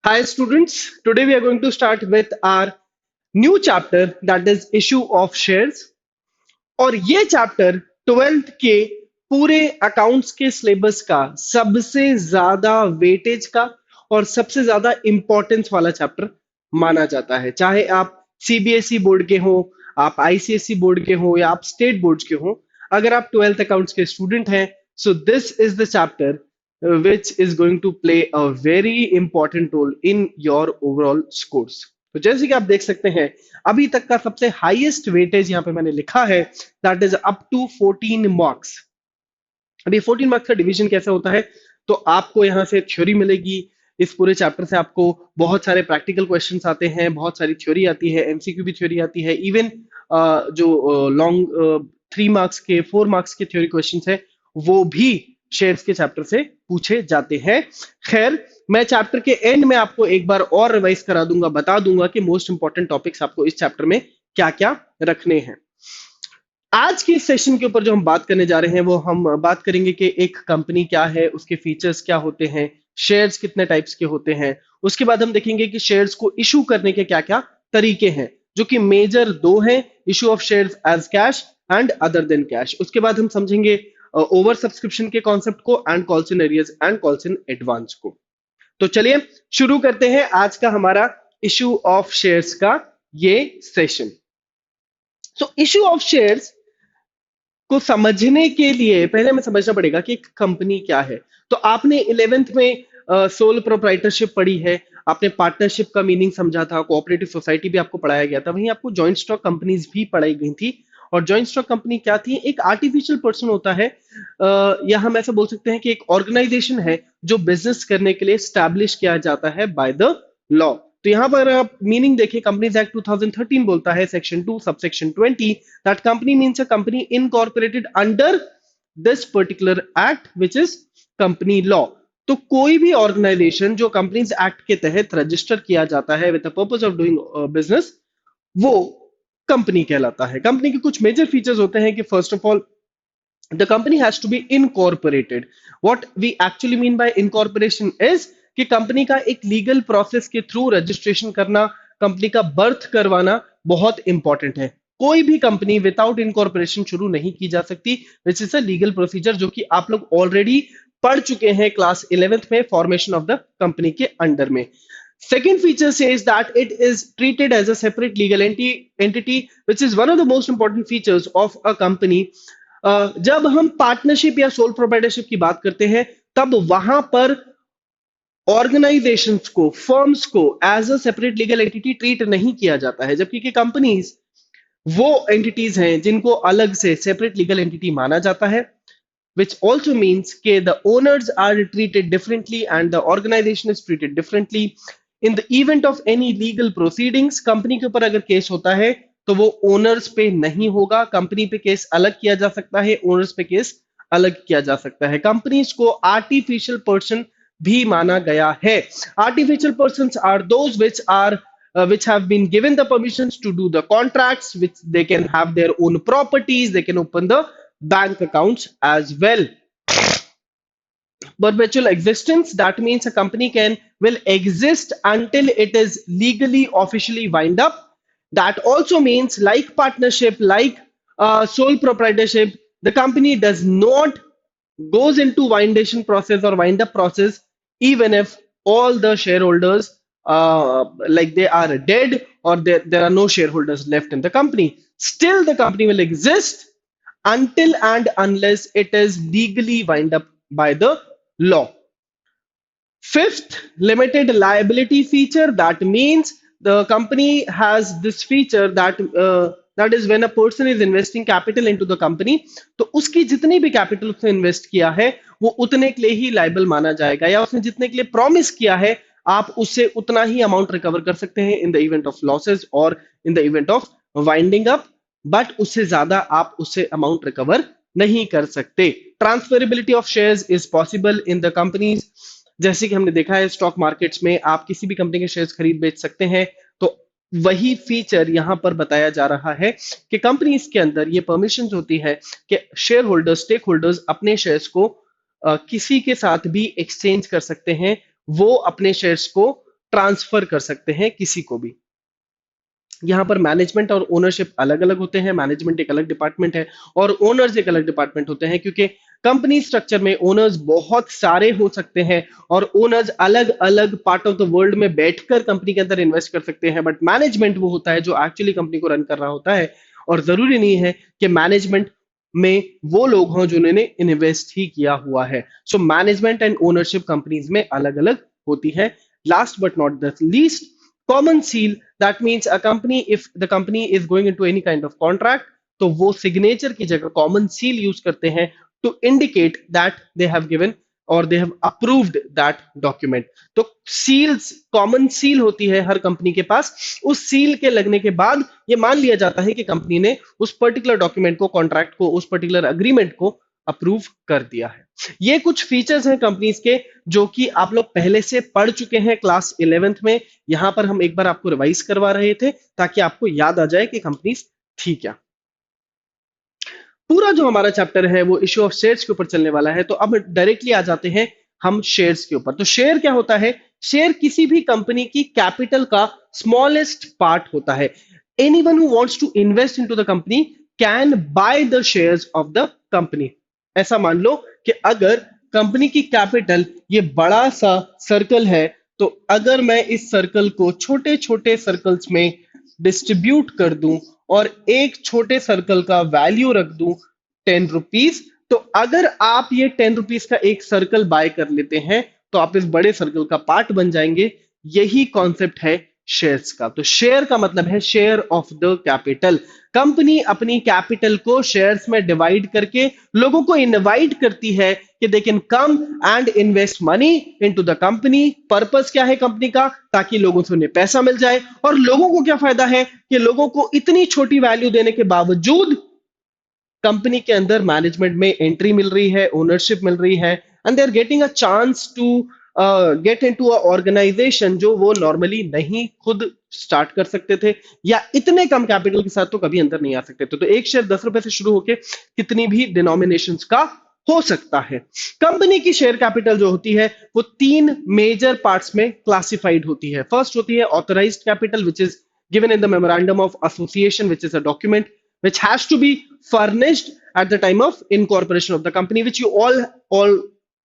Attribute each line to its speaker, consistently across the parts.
Speaker 1: Hi students, today we are going to start with our new chapter that is issue of shares और ये chapter 12th के पूरे accounts के syllabus का सबसे ज्यादा वेटेज का और सबसे ज्यादा इंपॉर्टेंस वाला चैप्टर माना जाता है। चाहे आप सीबीएसई बोर्ड के हो, आप आईसीएसई बोर्ड के हो या आप स्टेट बोर्ड के हो, अगर आप 12th अकाउंट्स के स्टूडेंट हैं, सो this is the chapter which is going to play a very important role in your overall scores. तो जैसे कि आप देख सकते हैं, अभी तक का सबसे हाईएस्ट वेटेज यहाँ पे मैंने लिखा है, that is up to 14 marks. अभी 14 मार्क्स का डिवीजन कैसे होता है, तो आपको यहाँ से थ्योरी मिलेगी। इस पूरे चैप्टर से आपको बहुत सारे प्रैक्टिकल क्वेश्चंस आते हैं, बहुत सारी थ्योरी आती है, एमसीक्यू भी थ्योरी आती है, इवन जो लॉन्ग 3 मार्क्स के 4 मार्क्स के थ्योरी क्वेश्चंस है वो भी शेयर्स के चैप्टर से पूछे जाते हैं। खैर, मैं चैप्टर के एंड में आपको एक बार और रिवाइज करा दूंगा, बता दूंगा कि मोस्ट इंपॉर्टेंट टॉपिक्स आपको इस चैप्टर में क्या क्या रखने हैं। आज के सेशन के ऊपर जो हम बात करने जा रहे हैं वो हम बात करेंगे कि एक कंपनी क्या है, उसके फीचर्स क्या होते हैं, शेयर्स कितने टाइप्स के होते हैं। उसके बाद हम देखेंगे कि शेयर्स को इशू करने के क्या क्या तरीके हैं, जो कि मेजर दो हैं, issue of shares as cash and other than cash. उसके बाद हम समझेंगे ओवर सब्सक्रिप्शन के कॉन्सेप्ट को and calls in arrears and calls in advance को। तो चलिए शुरू करते हैं आज का हमारा इशू ऑफ शेयर्स का ये session. So issue of shares को समझने के लिए पहले हमें समझना पड़ेगा कि एक कंपनी क्या है। तो आपने 11th में सोल प्रोप्राइटरशिप पढ़ी है, आपने पार्टनरशिप का मीनिंग समझा था, कोऑपरेटिव सोसाइटी भी आपको पढ़ाया गया था, वहीं आपको जॉइंट स्टॉक कंपनीज भी पढ़ाई गई थी। और जॉइंट स्टॉक कंपनी क्या थी? एक आर्टिफिशियल पर्सन होता है, या हम ऐसा बोल सकते हैं कि एक ऑर्गेनाइजेशन है जो बिजनेस करने के लिए स्टैब्लिश किया जाता है बाय द लॉ। तो यहां पर आप मीनिंग देखिए, कंपनीज एक्ट 2013 बोलता है section 2 subsection 20 that company means a company incorporated under this particular act which is company law. तो कोई भी ऑर्गेनाइजेशन जो कंपनीज एक्ट के तहत रजिस्टर किया जाता है with the purpose of doing business, वो कंपनी कहलाता है। कंपनी के कुछ मेजर फीचर्स होते हैं कि first of all the company has to be incorporated. What we actually mean by incorporation is कि कंपनी का एक लीगल प्रोसेस के थ्रू रजिस्ट्रेशन करना, कंपनी का बर्थ करवाना बहुत इंपॉर्टेंट है। कोई भी कंपनी विदाउट इनकॉर्पोरेशन शुरू नहीं की जा सकती, which is a legal procedure जो कि आप लोग ऑलरेडी पढ़ चुके हैं क्लास 11th में, फॉर्मेशन ऑफ द कंपनी के अंडर में। Second feature says that it is treated as a separate legal entity, which is one of the most important features of a company. जब हम partnership या sole proprietorship की बात करते हैं, तब वहां पर ऑर्गेनाइजेशंस को, फर्म्स को as a separate legal entity treat नहीं किया जाता है, जबकि कि कंपनीज वो एंटिटीज हैं जिनको अलग से सेपरेट लीगल एंटिटी माना जाता है, which also means कि the owners are treated differently and the organization is treated differently. In the event of any legal proceedings, company के ऊपर अगर केस होता है तो वो ओनर्स पे नहीं होगा, कंपनी पे केस अलग किया जा सकता है, ओनर्स पे केस अलग किया जा सकता है। कंपनीज को आर्टिफिशियल पर्सन भी माना गया है। Artificial persons are those which have been given the permissions to do the contracts, which they can have their own properties, they can open the bank accounts as well. Perpetual existence, that means a company will exist until it is legally officially wind up. That also means, like partnership, like sole proprietorship, the company does not goes into windation process or wind up process even if all the shareholders like they are dead or there are no shareholders left in the company. Still the company will exist until and unless it is legally wind up by the law. Fifth, limited liability feature. That means the company has this feature that is when a person is investing capital into the company, तो उसकी जितनी भी capital उसने invest किया है वो उतने के लिए ही लाइबल माना जाएगा, या उसने जितने के लिए प्रॉमिस किया है आप उससे उतना ही अमाउंट रिकवर कर सकते हैं in the event of losses और in the event of winding up, but उससे ज्यादा आप उससे अमाउंट रिकवर नहीं कर सकते। Transferability of shares is possible in the companies. जैसे कि हमने देखा है स्टॉक मार्केट्स में आप किसी भी कंपनी के शेयर्स खरीद बेच सकते हैं, तो वही फीचर यहां पर बताया जा रहा है कि कंपनीज के अंदर ये परमिशन होती है कि शेयर होल्डर्स, स्टेक होल्डर्स अपने शेयर्स को किसी के साथ भी एक्सचेंज कर सकते हैं, वो अपने शेयर्स को ट्रांसफर कर सकते हैं किसी को भी। यहाँ पर मैनेजमेंट और ओनरशिप अलग अलग होते हैं। मैनेजमेंट एक अलग डिपार्टमेंट है और ओनर्स एक अलग डिपार्टमेंट होते हैं, क्योंकि कंपनी स्ट्रक्चर में ओनर्स बहुत सारे हो सकते हैं और ओनर्स अलग अलग पार्ट ऑफ द वर्ल्ड में बैठकर कंपनी के अंदर इन्वेस्ट कर सकते हैं। बट मैनेजमेंट वो होता है जो एक्चुअली कंपनी को रन कर रहा होता है, और जरूरी नहीं है कि मैनेजमेंट में वो लोग हों जिन्होंने इन्वेस्ट ही किया हुआ है। So management and ownership companies में अलग अलग होती है। Last but not the least, common seal, that means a company, if the company is going into any kind of contract, तो वो सिग्नेचर की जगह कॉमन सील यूज करते हैं to indicate that they have given और they have approved that document. तो seals, common seal होती है हर कंपनी के पास। उस सील के लगने के बाद ये मान लिया जाता है कि कंपनी ने उस पर्टिकुलर डॉक्यूमेंट को, कॉन्ट्रैक्ट को, उस पर्टिकुलर अग्रीमेंट को अप्रूव कर दिया है। ये कुछ फीचर्स हैं कंपनीज के जो कि आप लोग पहले से पढ़ चुके हैं क्लास 11th में। यहां पर हम एक बार आपको रिवाइज करवा रहे थे ताकि आपको याद आ जाए कि कंपनीज थी क्या। पूरा जो हमारा चैप्टर है वो इश्यू ऑफ शेयर्स के ऊपर चलने वाला है। तो अब डायरेक्टली आ जाते हैं हम शेयर्स के ऊपर। तो शेयर क्या होता है? शेयर किसी भी कंपनी की कैपिटल का स्मॉलेस्ट पार्ट होता है। Anyone who wants to invest into the company can buy the shares of the company. ऐसा मान लो कि अगर कंपनी की कैपिटल ये बड़ा सा सर्कल है, तो अगर मैं इस सर्कल को छोटे छोटे सर्कल्स में डिस्ट्रीब्यूट कर दूं और एक छोटे सर्कल का वैल्यू रख दूं 10 रुपीज, तो अगर आप ये 10 रुपीज का एक सर्कल बाय कर लेते हैं तो आप इस बड़े सर्कल का पार्ट बन जाएंगे। यही कॉन्सेप्ट है शेयर्स का। तो शेयर का मतलब है share of the capital. Company अपनी कैपिटल को शेयर्स में डिवाइड करके लोगों को इनवाइट करती है कि they can come and invest money into the company. Purpose क्या है कंपनी का? ताकि लोगों से उन्हें पैसा मिल जाए। और लोगों को क्या फायदा है कि लोगों को इतनी छोटी वैल्यू देने के बावजूद कंपनी के अंदर मैनेजमेंट में एंट्री मिल रही है, ओनरशिप मिल रही है, and they are getting a chance to get into a organisation जो वो नॉर्मली नहीं खुद स्टार्ट कर सकते थे, या इतने कम कैपिटल के साथ तो कभी अंदर नहीं आ सकते थे। तो एक शेयर 10 रुपए से शुरू होकर कितनी भी डिनोमिनेशंस का हो सकता है। कंपनी की शेयर कैपिटल जो होती है वो 3 मेजर पार्ट्स में क्लासिफाइड होती है। फर्स्ट होती है authorised capital, which is given in the memorandum of association, which is a document which has to be furnished at the time of incorporation of the company, which you all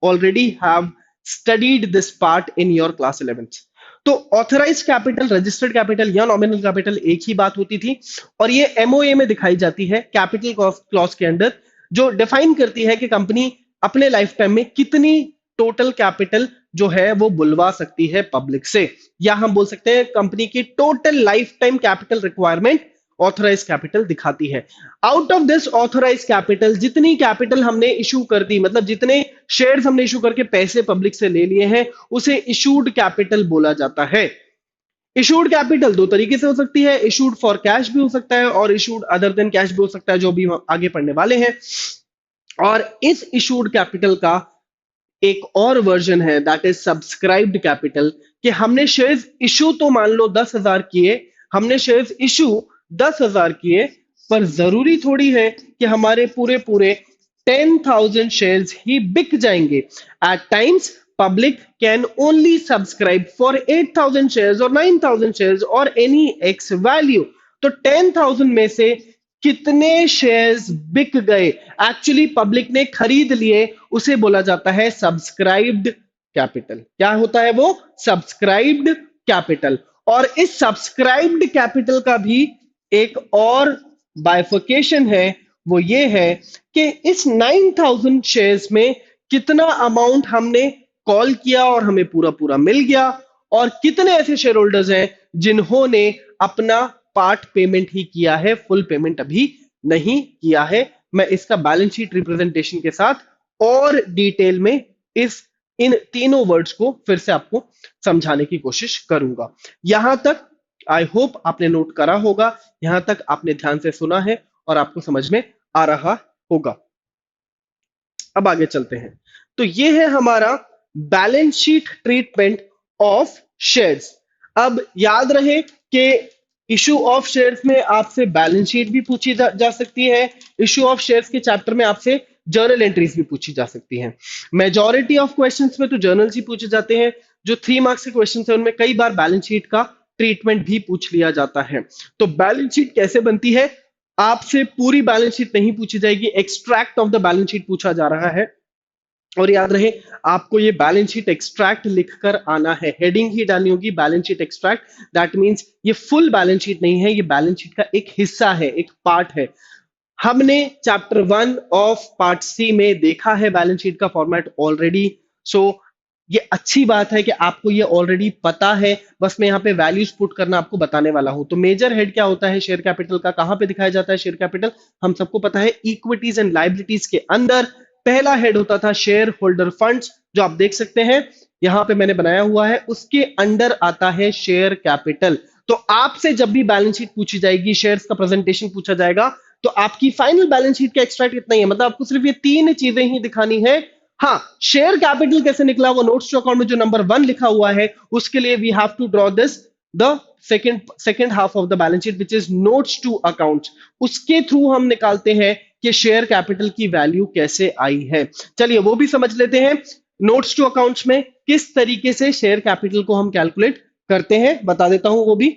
Speaker 1: already have studied this part in your class 11th। तो authorise capital, registered capital या nominal capital एक ही बात होती थी, और ये MOA में दिखाई जाती है कैपिटल क्लॉज के अंदर, जो डिफाइन करती है कि कंपनी अपने लाइफ टाइम में कितनी टोटल कैपिटल जो है वो बुलवा सकती है पब्लिक से, या हम बोल सकते हैं कंपनी की total life time capital requirement authorise capital दिखाती है। Out of this authorise capital जितनी कैपिटल हमने इशू कर दी, मतलब जितने शेयर्स हमने इशू करके पैसे पब्लिक से ले लिए हैं, उसे इशूड कैपिटल बोला जाता है। इशूड कैपिटल दो तरीके से हो सकती है, इशूड फॉर कैश भी हो सकता है और इशूड अदर देन कैश भी हो सकता है, जो भी हम आगे पढ़ने वाले हैं। और इस इशूड कैपिटल का एक और वर्जन है, दैट इज सब्सक्राइब्ड कैपिटल, कि हमने शेयर्स इशू तो मान लो 10,000 किए, हमने शेयर्स इशू 10,000 किए, पर जरूरी थोड़ी है कि हमारे पूरे पूरे 10,000 शेयर्स ही बिक जाएंगे। Eight times public can only subscribe for 8,000 shares और 9,000 शेयर्स और एनी एक्स वैल्यू। तो 10,000 में से कितने शेयर्स बिक गए, एक्चुअली पब्लिक ने खरीद लिए, उसे बोला जाता है सब्सक्राइब्ड कैपिटल। क्या होता है वो? Subscribed capital. और इस सब्सक्राइब्ड कैपिटल का भी एक और बाइफर्केशन है, वो ये है कि इस 9,000 शेयर्स में कितना अमाउंट हमने कॉल किया और हमें पूरा पूरा मिल गया, और कितने ऐसे शेयर होल्डर्स हैं जिन्होंने अपना पार्ट पेमेंट ही किया है, फुल पेमेंट अभी नहीं किया है। मैं इसका बैलेंस शीट रिप्रेजेंटेशन के साथ और डिटेल में इन तीनों वर्ड्स को फिर से आपको समझाने की कोशिश करूंगा। यहां तक आई होप आपने नोट करा होगा, यहां तक आपने ध्यान से सुना है और आपको समझ में आ रहा होगा। अब आगे चलते हैं। तो ये है हमारा balance sheet treatment of shares. अब याद रहे कि इशू ऑफ शेयर्स में आपसे बैलेंस शीट भी पूछी जा सकती है। इशू ऑफ शेयर्स के चैप्टर में आपसे जर्नल एंट्रीज भी पूछी जा सकती हैं। मेजॉरिटी ऑफ क्वेश्चंस में तो जर्नल्स ही पूछे जाते हैं, जो 3 मार्क्स के क्वेश्चन है उनमें कई बार बैलेंस शीट का ट्रीटमेंट भी पूछ लिया जाता है। तो बैलेंस शीट कैसे बनती है, आपसे पूरी बैलेंस शीट नहीं पूछी जाएगी, extract of the balance sheet पूछा जा रहा है। और याद रहे, आपको ये बैलेंस शीट एक्सट्रैक्ट लिखकर आना है, हेडिंग ही डालनी होगी balance sheet extract. That means ये फुल बैलेंस शीट नहीं है, ये बैलेंस शीट का एक हिस्सा है, एक पार्ट है। हमने चैप्टर 1 ऑफ पार्ट सी में देखा है बैलेंस शीट का फॉर्मेट ऑलरेडी। सो ये अच्छी बात है कि आपको ये ऑलरेडी पता है, बस मैं यहाँ पे वैल्यूज पुट करना आपको बताने वाला हूं। तो मेजर हेड क्या होता है शेयर कैपिटल का, कहां पे दिखाया जाता है शेयर कैपिटल, हम सबको पता है इक्विटीज एंड लाइबिलिटीज के अंदर पहला हेड होता था शेयर होल्डर फंड्स, जो आप देख सकते हैं यहां पे मैंने बनाया हुआ है, उसके अंडर आता है शेयर कैपिटल। तो आपसे जब भी बैलेंस शीट पूछी जाएगी, शेयर्स का प्रेजेंटेशन पूछा जाएगा, तो आपकी फाइनल बैलेंस शीट का एक्सट्रैक्ट इतना ही है, मतलब आपको सिर्फ ये 3 चीजें ही दिखानी है। हाँ, शेयर कैपिटल कैसे निकला वो नोट्स टू अकाउंट में जो नंबर 1 लिखा हुआ है उसके लिए we have to draw this the second half of the balance sheet which is notes to account. उसके थ्रू हम निकालते हैं कि शेयर कैपिटल की वैल्यू कैसे आई है। चलिए वो भी समझ लेते हैं, नोट्स टू अकाउंट्स में किस तरीके से शेयर कैपिटल को हम कैलकुलेट करते हैं, बता देता हूं वो भी।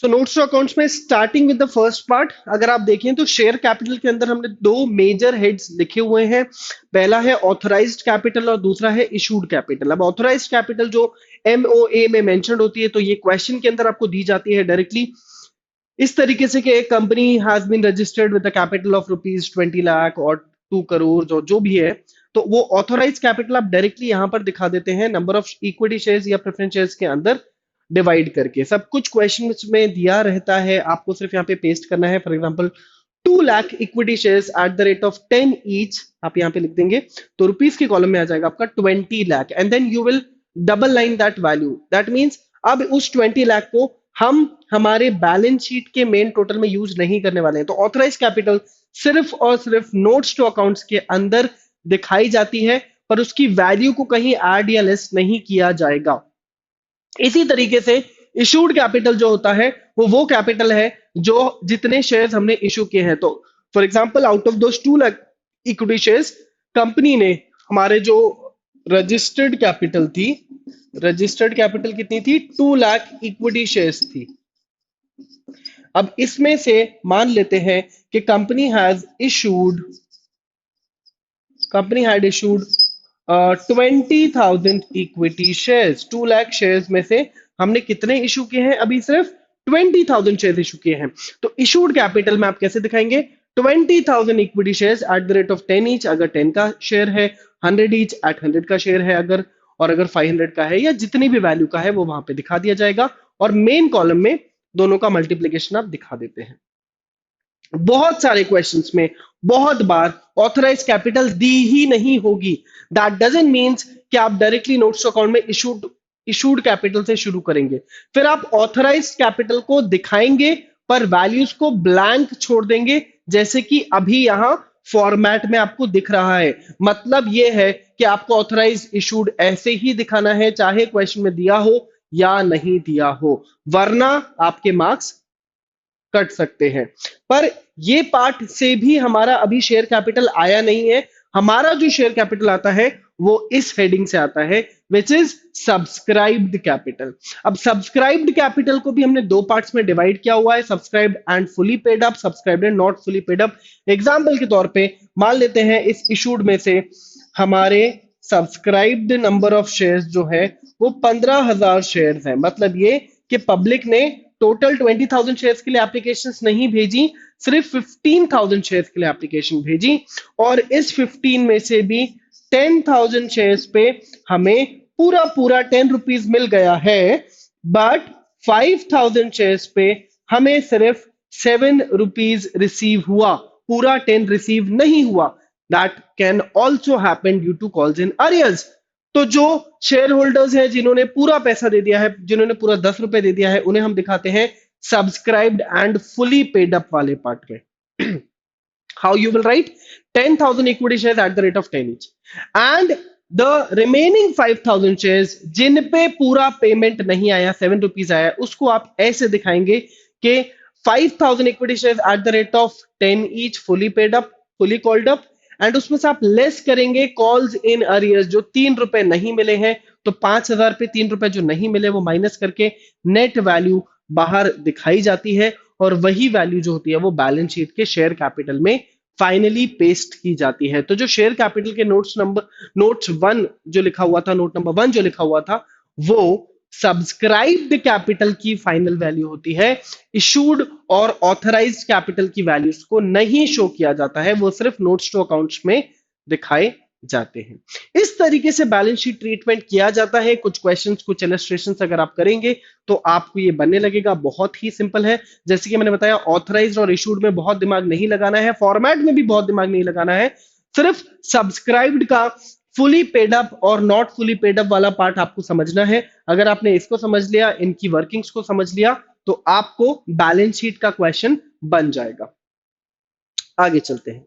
Speaker 1: सो नोट्स टू अकाउंट्स में starting with the first part अगर आप देखें तो शेयर कैपिटल के अंदर हमने 2 मेजर हेड्स लिखे हुए हैं। पहला है ऑथराइज्ड कैपिटल और दूसरा है इशूड कैपिटल। अब ऑथराइज्ड कैपिटल जो एमओए में मेंशन होती है, तो ये क्वेश्चन के अंदर आपको दी जाती है डायरेक्टली इस तरीके से कि एक company has been registered with the capital of ₹20 lakh और 2 करोड़ जो भी है, तो वो ऑथोराइज कैपिटल आप डायरेक्टली यहां पर दिखा देते हैं नंबर ऑफ इक्विटी शेयर्स या प्रेफरेंस शेयर्स के अंदर डिवाइड करके। सब कुछ क्वेश्चन में दिया रहता है, आपको सिर्फ यहाँ पे पेस्ट करना है। For example 2 lakh equity shares at the rate of 10 each, आप यहाँ पे लिख देंगे तो रुपीस की कॉलम में आ जाएगा आपका 20 lakh and then you will double line that value. That means अब उस 20 लाख को हम हमारे बैलेंस शीट के मेन टोटल में यूज नहीं करने वाले हैं। तो ऑथराइज कैपिटल सिर्फ और सिर्फ नोट्स टू अकाउंट्स के अंदर दिखाई जाती है, पर उसकी वैल्यू को कहीं ऐड या लेस नहीं किया जाएगा। इसी तरीके से इशूड कैपिटल जो होता है वो कैपिटल है जो जितने शेयर्स हमने इशू किए हैं। तो for example out of those 2 lakh equity shares, company ने हमारे जो रजिस्टर्ड कैपिटल थी, रजिस्टर्ड कैपिटल कितनी थी, 2 लाख इक्विटी शेयर्स थी। अब इसमें से मान लेते हैं कि company had issued 20,000 equity shares. 2 lakh shares में से हमने कितने इशू किए हैं, अभी सिर्फ 20,000 शेयर्स इशू किए हैं। तो इशूड कैपिटल में आप कैसे दिखाएंगे, 20,000 equity shares at the rate of 10 each, अगर 10 का शेयर है, 100 ईच एट 100 का शेयर है अगर, और अगर 500 का है या जितनी भी वैल्यू का है वो वहां पे दिखा दिया जाएगा, और मेन कॉलम में दोनों का मल्टीप्लीकेशन आप दिखा देते हैं। बहुत सारे क्वेश्चंस में बहुत बार ऑथराइज कैपिटल दी ही नहीं होगी। दैट डजंट मीन्स कि आप डायरेक्टली नोट्स अकाउंट में इशूड कैपिटल से शुरू करेंगे, फिर आप ऑथराइज कैपिटल को दिखाएंगे पर वैल्यूज को ब्लैंक छोड़ देंगे, जैसे कि अभी यहां फॉर्मेट में आपको दिख रहा है। मतलब यह है कि आपको ऑथराइज इशूड ऐसे ही दिखाना है, चाहे क्वेश्चन में दिया हो या नहीं दिया हो, वरना आपके मार्क्स कट सकते हैं। पर ये पार्ट से भी हमारा अभी शेयर कैपिटल आया नहीं है। हमारा जो शेयर कैपिटल आता है वो इस हेडिंग से आता है, विच इज सब्सक्राइब्ड कैपिटल। अब सब्सक्राइब्ड कैपिटल को भी हमने 2 पार्ट्स में डिवाइड किया हुआ है, subscribed and fully paid up, subscribed and not fully paid up. Example के तौर पे मान लेते हैं इस इशूड में से हमारे सब्सक्राइब्ड नंबर ऑफ शेयर्स जो है वो 15,000 शेयर्स है। मतलब ये कि पब्लिक ने टोटल 20,000 शेयर्स के लिए एप्लीकेशंस नहीं भेजी, सिर्फ 15,000 शेयर्स के लिए एप्लीकेशन भेजी, और इस 15 में से भी 10,000 शेयर्स पे हमें पूरा पूरा 10 रुपीज मिल गया है, बट 5,000 शेयर्स पे हमें सिर्फ 7 रुपीज रिसीव हुआ, पूरा 10 रिसीव नहीं हुआ। That can also happen due to calls in arrears. तो जो शेयर होल्डर्स हैं जिन्होंने पूरा पैसा दे दिया है, जिन्होंने पूरा 10 रुपए दे दिया है, उन्हें हम दिखाते हैं subscribed and fully paid up वाले पार्ट के। How you will write 10,000 equity shares at the rate of 10 each and the remaining 5,000 shares जिन पे पूरा पेमेंट नहीं आया, 7 रुपीज आया, उसको आप ऐसे दिखाएंगे कि 5,000 equity shares at the rate of 10 each fully paid up, fully called up, and उसमें से आप लेस करेंगे कॉल्स इन अरियर्स, जो 3 रुपए नहीं मिले हैं, तो 5,000 पे 3 रुपए जो नहीं मिले वो माइनस करके नेट वैल्यू बाहर दिखाई जाती है, और वही वैल्यू जो होती है वो बैलेंस शीट के शेयर कैपिटल में फाइनली पेस्ट की जाती है। तो जो शेयर कैपिटल के नोट्स 1 जो लिखा हुआ था, नोट नंबर 1 जो लिखा हुआ था, वो सब्सक्राइब्ड कैपिटल की फाइनल वैल्यू होती है। इशूड और ऑथराइज्ड कैपिटल की वैल्यूज को नहीं शो किया जाता है, वो सिर्फ नोट्स टू अकाउंट्स में दिखाए जाते हैं। इस तरीके से बैलेंस शीट ट्रीटमेंट किया जाता है। कुछ क्वेश्चंस, कुछ इलस्ट्रेशंस अगर आप करेंगे तो आपको ये बनने लगेगा। बहुत ही सिंपल है। जैसे कि मैंने बताया, ऑथराइज्ड और इशूड में बहुत दिमाग नहीं लगाना है, फॉर्मेट में भी बहुत दिमाग नहीं लगाना है। सिर्फ सब्सक्राइब्ड का फुली पेड अप और नॉट फुली पेड अप वाला पार्ट आपको समझना है। अगर आपने इसको समझ लिया, इनकी वर्किंग्स को समझ लिया, तो आपको बैलेंस शीट का क्वेश्चन बन जाएगा। आगे चलते हैं।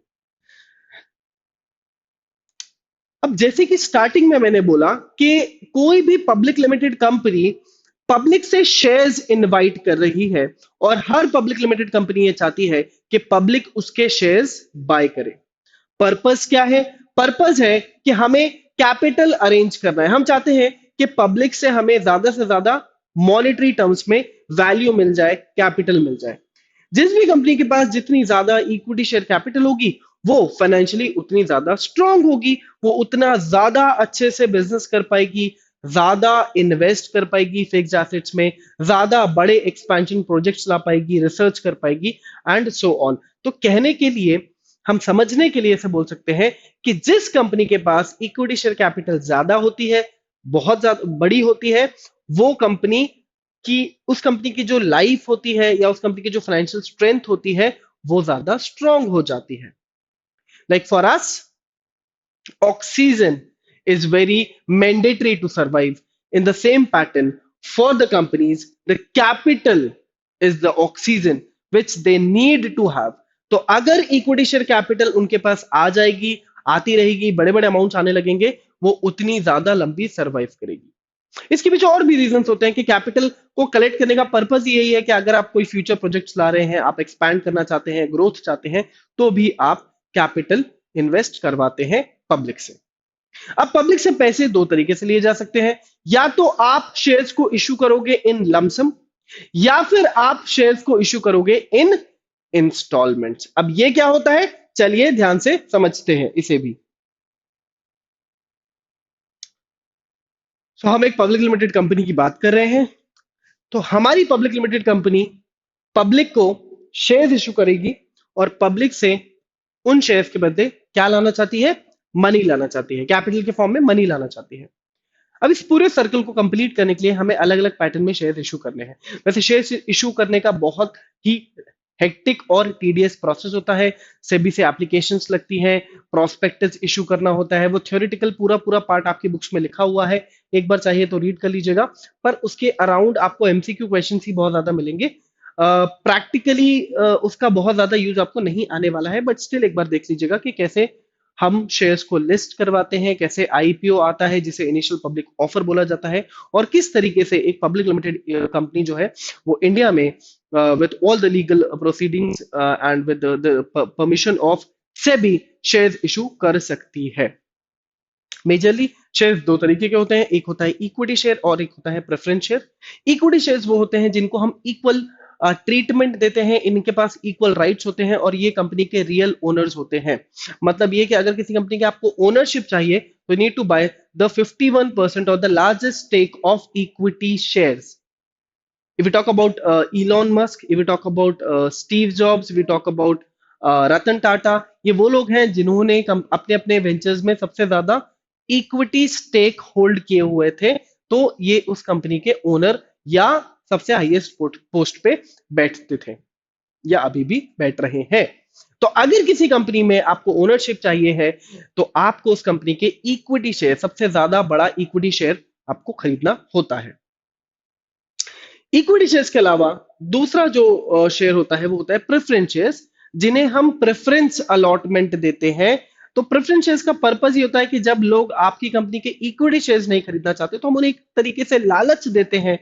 Speaker 1: अब जैसे कि स्टार्टिंग में मैंने बोला कि कोई भी पब्लिक लिमिटेड कंपनी पब्लिक से शेयर्स इनवाइट कर रही है, और हर पब्लिक लिमिटेड कंपनी ये चाहती है कि पब्लिक उसके शेयर्स बाय करे। पर्पस क्या है? पर्पस है कि हमें कैपिटल अरेंज करना है। हम चाहते हैं कि पब्लिक से हमें ज्यादा से ज्यादा मॉनेटरी टर्म्स में वैल्यू मिल जाए, कैपिटल मिल जाए। जिस भी कंपनी के पास जितनी ज्यादा इक्विटी शेयर कैपिटल होगी, वो फाइनेंशियली उतनी ज्यादा स्ट्रांग होगी, वो उतना ज्यादा अच्छे से बिजनेस कर पाएगी, ज्यादा इन्वेस्ट कर पाएगी फिक्स एसेट्स में, ज्यादा बड़े एक्सपेंशन प्रोजेक्ट्स ला पाएगी, रिसर्च कर पाएगी, एंड सो ऑन। तो कहने के लिए, हम समझने के लिए ऐसे बोल सकते हैं कि जिस कंपनी के पास इक्विटी शेयर कैपिटल ज्यादा होती है, बहुत ज्यादा बड़ी होती है, वो कंपनी कि उस कंपनी की जो लाइफ होती है या उस कंपनी की जो फाइनेंशियल स्ट्रेंथ होती है, वो ज्यादा स्ट्रांग हो जाती है। Like for us, oxygen is very mandatory to survive. In the same pattern, for the companies, the capital is the oxygen which they need to have. तो अगर इक्विटी शेयर कैपिटल उनके पास आ जाएगी, आती रहेगी, बड़े बड़े अमाउंट्स आने लगेंगे, वो उतनी ज्यादा लंबी सरवाइव करेगी। इसके पीछे और भी रीजंस होते हैं कि कैपिटल को कलेक्ट करने का पर्पस यही है कि अगर आप कोई फ्यूचर प्रोजेक्ट्स ला रहे हैं, आप एक्सपैंड करना चाहते हैं, ग्रोथ चाहते हैं, तो भी आप कैपिटल इन्वेस्ट करवाते हैं पब्लिक से। अब पब्लिक से पैसे दो तरीके से लिए जा सकते हैं। या तो आप शेयर्स को इशू करोगे इन लमसम, या फिर आप शेयर्स को इशू करोगे इन इंस्टॉलमेंट्स। अब ये क्या होता है, चलिए ध्यान से समझते हैं इसे भी। तो हम एक पब्लिक लिमिटेड कंपनी की बात कर रहे हैं। तो हमारी पब्लिक लिमिटेड कंपनी पब्लिक को शेयर्स इशू करेगी, और पब्लिक से उन शेयर्स के बदले क्या लाना चाहती है? मनी लाना चाहती है, कैपिटल के फॉर्म में मनी लाना चाहती है। अब इस पूरे सर्कल को कंप्लीट करने के लिए हमें अलग अलग पैटर्न में शेयर इशू करने हैं। वैसे शेयर इशू करने का बहुत ही हेक्टिक और टीडियस प्रोसेस होता है। सेबी से एप्लीकेशंस लगती हैं, प्रोस्पेक्टस इशू करना होता है। वो थ्योरेटिकल पूरा पूरा पार्ट आपकी बुक्स में लिखा हुआ है, एक बार चाहिए तो रीड कर लीजिएगा। पर उसके अराउंड आपको एमसीक्यू क्वेश्चन ही बहुत ज्यादा मिलेंगे। प्रैक्टिकली उसका बहुत ज्यादा यूज आपको नहीं आने वाला है, बट स्टिल एक बार देख लीजिएगा कि कैसे हम शेयर्स को लिस्ट करवाते हैं, कैसे आईपीओ आता है जिसे इनिशियल पब्लिक ऑफर बोला जाता है, और किस तरीके से एक पब्लिक लिमिटेड कंपनी जो है वो इंडिया में with all the legal proceedings and with the permission of SEBI shares issue कर सकती है। मेजरली शेयर्स दो तरीके के होते हैं, एक होता है इक्विटी शेयर और एक होता है प्रेफरेंस शेयर। इक्विटी शेयर्स वो होते हैं जिनको हम इक्वल ट्रीटमेंट देते हैं, इनके पास इक्वल राइट्स होते हैं, और ये कंपनी के रियल ओनर्स होते हैं। मतलब ये कि अगर किसी कंपनी के आपको ओनरशिप चाहिए, तो need to buy the 51% of the largest stake of equity shares. If we talk about Elon Musk, if we talk about Steve Jobs, if we talk about Ratan Tata, ये वो लोग हैं जिन्होंने अपने अपने वेंचर्स में सबसे ज्यादा इक्विटी स्टेक होल्ड किए हुए थे। तो ये उस कंपनी के ओनर या सबसे हाईएस्ट पोस्ट पे बैठते थे, या अभी भी बैठ रहे हैं। तो अगर किसी कंपनी में आपको ओनरशिप चाहिए है, तो आपको उस कंपनी के इक्विटी शेयर, सबसे ज्यादा बड़ा इक्विटी शेयर आपको खरीदना होता है। इक्विटी शेयर्स के अलावा दूसरा जो शेयर होता है वो होता है प्रेफरेंस शेयर्स, जिन्हें हम प्रेफरेंस अलॉटमेंट देते हैं। तो प्रेफरेंस शेयर्स का पर्पस ये होता है कि जब लोग आपकी कंपनी के इक्विटी शेयर्स नहीं खरीदना चाहते, तो हम उन्हें एक तरीके से लालच देते हैं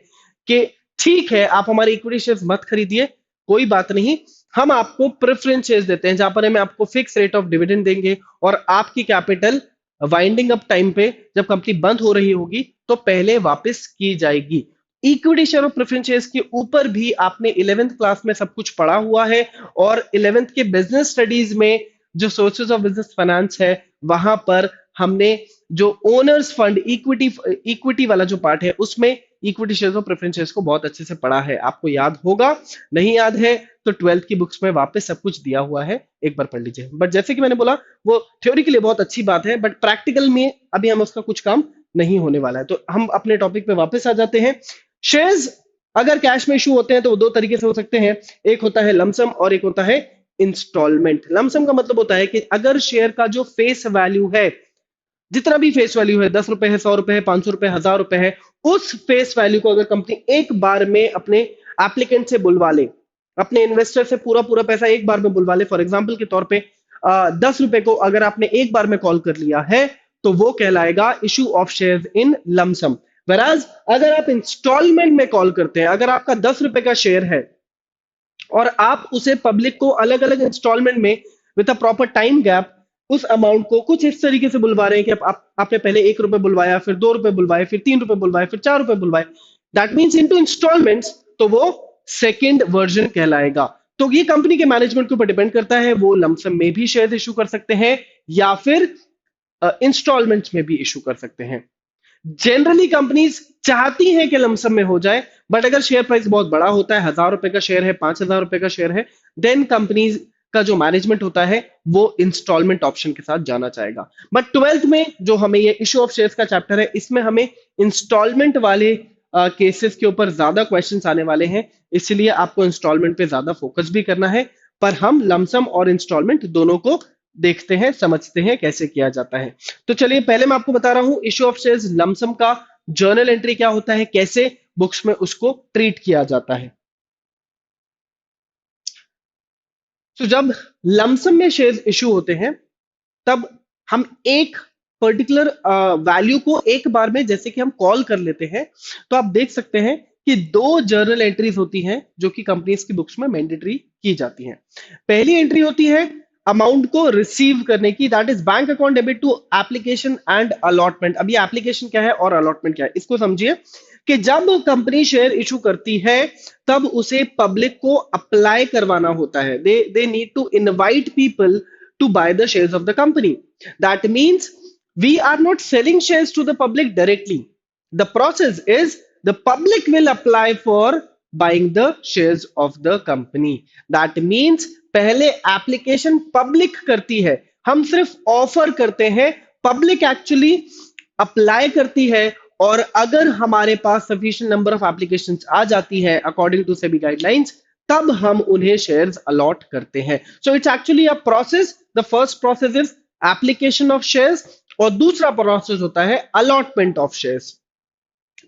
Speaker 1: कि ठीक है, आप हमारे इक्विटी शेयर्स मत खरीदिए, कोई बात नहीं, हम आपको प्रेफरेंस शेयर्स देते हैं जहां पर हमें आपको फिक्स रेट ऑफ डिविडेंड देंगे और आपकी कैपिटल वाइंडिंग अप टाइम पे जब कंपनी बंद हो रही होगी तो पहले वापस की जाएगी। इक्विटी शेयर और प्रेफरेंस शेयर्स के ऊपर भी आपने 11th क्लास में सब कुछ पढ़ा हुआ है और 11th के बिजनेस स्टडीज में जो सोर्सेज ऑफ बिजनेस फाइनेंस है वहां पर हमने जो ओनर्स फंड इक्विटी इक्विटी वाला जो पार्ट है उसमें इक्विटी शेयर्स और प्रेफरेंस शेयर्स को बहुत अच्छे से पढ़ा है, आपको याद होगा। नहीं याद है तो 12th की बुक्स में वापस सब कुछ दिया हुआ है, एक बार पढ़ लीजिए। बट जैसे कि मैंने बोला वो थ्योरी के लिए बहुत अच्छी बात है, बट प्रैक्टिकल में अभी हम उसका कुछ काम नहीं होने वाला है। तो हम अपने टॉपिक पे वापस आ जाते हैं। शेयर्स अगर कैश में इशू होते हैं तो वो दो तरीके से हो सकते हैं, एक होता है लमसम और एक होता है इंस्टॉलमेंट। लमसम का मतलब होता है कि अगर शेयर का जो फेस वैल्यू है, जितना भी फेस वैल्यू है, 10 रुपए है, 100 रुपए है, 500 रुपए, 1000 रुपए है, उस फेस वैल्यू को अगर कंपनी एक बार में अपने एप्लीकेंट से बुलवा ले, अपने इन्वेस्टर से पूरा पूरा पैसा एक बार में बुलवा ले, फॉर एग्जाम्पल के तौर पे 10 रुपए को अगर आपने एक बार में कॉल कर लिया है तो वो कहलाएगा issue of share in lump sum. Whereas अगर आप इंस्टॉलमेंट में कॉल करते हैं, अगर आपका 10 रुपए का शेयर है और आप उसे पब्लिक को अलग अलग इंस्टॉलमेंट में with a proper time gap उस अमाउंट को कुछ इस तरीके से बुलवा रहे हैं कि आपने पहले 1 रुपए बुलवाया, फिर 2 रुपए बुलवाए, फिर 3 रुपए बुलवाए, फिर 4 रुपए बुलवाए, दैट मीन्स इनटू इंस्टॉलमेंट्स, तो वो सेकेंड वर्जन कहलाएगा। तो ये कंपनी के मैनेजमेंट के ऊपर डिपेंड करता है, वो लमसम में भी शेयर इशू कर सकते हैं या फिर इंस्टॉलमेंट्स में भी इशू कर सकते हैं। जनरली कंपनीज चाहती हैं कि लमसम में हो जाए, बट अगर शेयर प्राइस बहुत बड़ा होता है, 1000 रुपए का शेयर है, 5000 रुपए का शेयर है, देन कंपनीज का जो मैनेजमेंट होता है वो इंस्टॉलमेंट ऑप्शन के साथ जाना चाहेगा। बट 12th में जो हमें ये इशू ऑफ शेयर्स का चैप्टर है, इसमें हमें इंस्टॉलमेंट वाले केसेस के ऊपर ज्यादा क्वेश्चंस आने वाले हैं, इसलिए आपको इंस्टॉलमेंट पे ज्यादा फोकस भी करना है। पर हम लमसम और इंस्टॉलमेंट दोनों को देखते हैं, समझते हैं कैसे किया जाता है। तो चलिए पहले मैं आपको बता रहा हूं इशू ऑफ शेयर्स लमसम का जर्नल एंट्री क्या होता है, कैसे बुक्स में उसको ट्रीट किया जाता है। तो जब लमसम में शेयर्स इशू होते हैं तब हम एक पर्टिकुलर वैल्यू को एक बार में जैसे कि हम कॉल कर लेते हैं, तो आप देख सकते हैं कि दो जर्नल एंट्रीज होती हैं जो कि कंपनीज की बुक्स में मैंडेटरी की जाती हैं। पहली एंट्री होती है अमाउंट को रिसीव करने की, that is bank account debit to application and allotment. अभी एप्लीकेशन क्या है और अलॉटमेंट क्या है इसको समझिए कि जब कंपनी शेयर इशू करती है तब उसे पब्लिक को अप्लाई करवाना होता है, they need to invite people to buy the shares of the company. That means we are not selling shares to the public directly. The process is the public will apply for buying the shares of the company. That means पहले application public करती है, हम सिर्फ offer करते हैं, public actually apply करती है। और अगर हमारे पास सफिशिएंट नंबर ऑफ एप्लीकेशंस आ जाती है अकॉर्डिंग टू सेबी गाइडलाइंस, तब हम उन्हें शेयर्स अलॉट करते हैं। So it's actually a process. The first process is application of shares और दूसरा प्रोसेस होता है अलॉटमेंट ऑफ शेयर्स।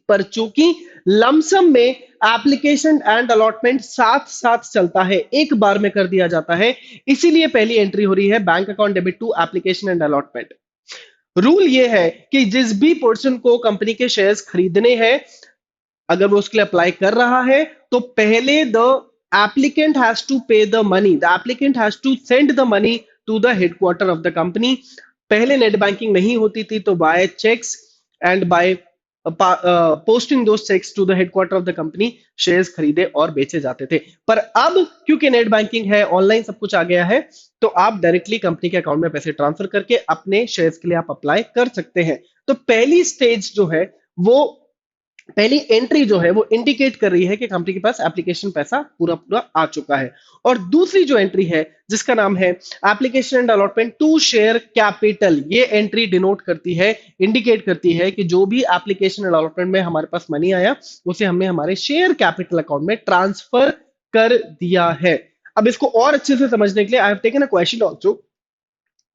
Speaker 1: पर चूंकि लमसम में एप्लीकेशन एंड अलॉटमेंट साथ साथ चलता है, एक बार में कर दिया जाता है, इसीलिए पहली एंट्री हो रही है bank account debit to application and allotment. Rule ये है कि जिस भी पर्सन को कंपनी के शेयर्स खरीदने हैं, अगर वो उसके लिए अप्लाई कर रहा है तो पहले the applicant has to pay the money, the applicant has to send the money to the headquarter of the company। पहले नेट बैंकिंग नहीं होती थी तो by cheques and by posting those cheques to the headquarter of the company shares खरीदे और बेचे जाते थे। पर अब क्योंकि नेट बैंकिंग है, ऑनलाइन सब कुछ आ गया है, तो आप डायरेक्टली कंपनी के अकाउंट में पैसे ट्रांसफर करके अपने शेयर्स के लिए आप अप्लाई कर सकते हैं। तो पहली स्टेज जो है वो, पहली एंट्री जो है वो इंडिकेट कर रही है कि कंपनी के पास एप्लीकेशन पैसा पूरा पूरा आ चुका है। और दूसरी जो एंट्री है जिसका नाम है application and allotment to share capital, ये एंट्री डिनोट करती है, इंडिकेट करती है कि जो भी एप्लीकेशन एंड अलॉटमेंट में हमारे पास मनी आया उसे हमने हमारे शेयर कैपिटल अकाउंट में ट्रांसफर कर दिया है। अब इसको और अच्छे से समझने के लिए I have taken a question also.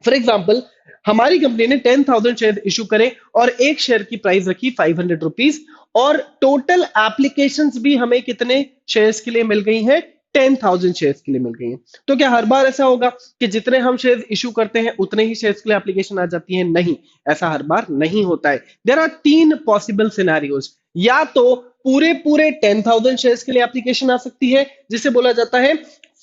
Speaker 1: For example, हमारी कंपनी ने 10,000 शेयर इशू करे और एक शेयर की प्राइस रखी 500 रुपीज और टोटल एप्लीकेशंस भी हमें कितने शेयर्स के लिए मिल गई हैं, 10,000 शेयर्स के लिए मिल गई हैं। तो क्या हर बार ऐसा होगा कि जितने हम शेयर्स इशू करते हैं उतने ही शेयर्स के लिए एप्लीकेशन आ जाती है? नहीं, ऐसा हर बार नहीं होता है। There are 3 possible scenarios. या तो पूरे पूरे 10,000 शेयर्स के लिए एप्लीकेशन आ सकती है जिसे बोला जाता है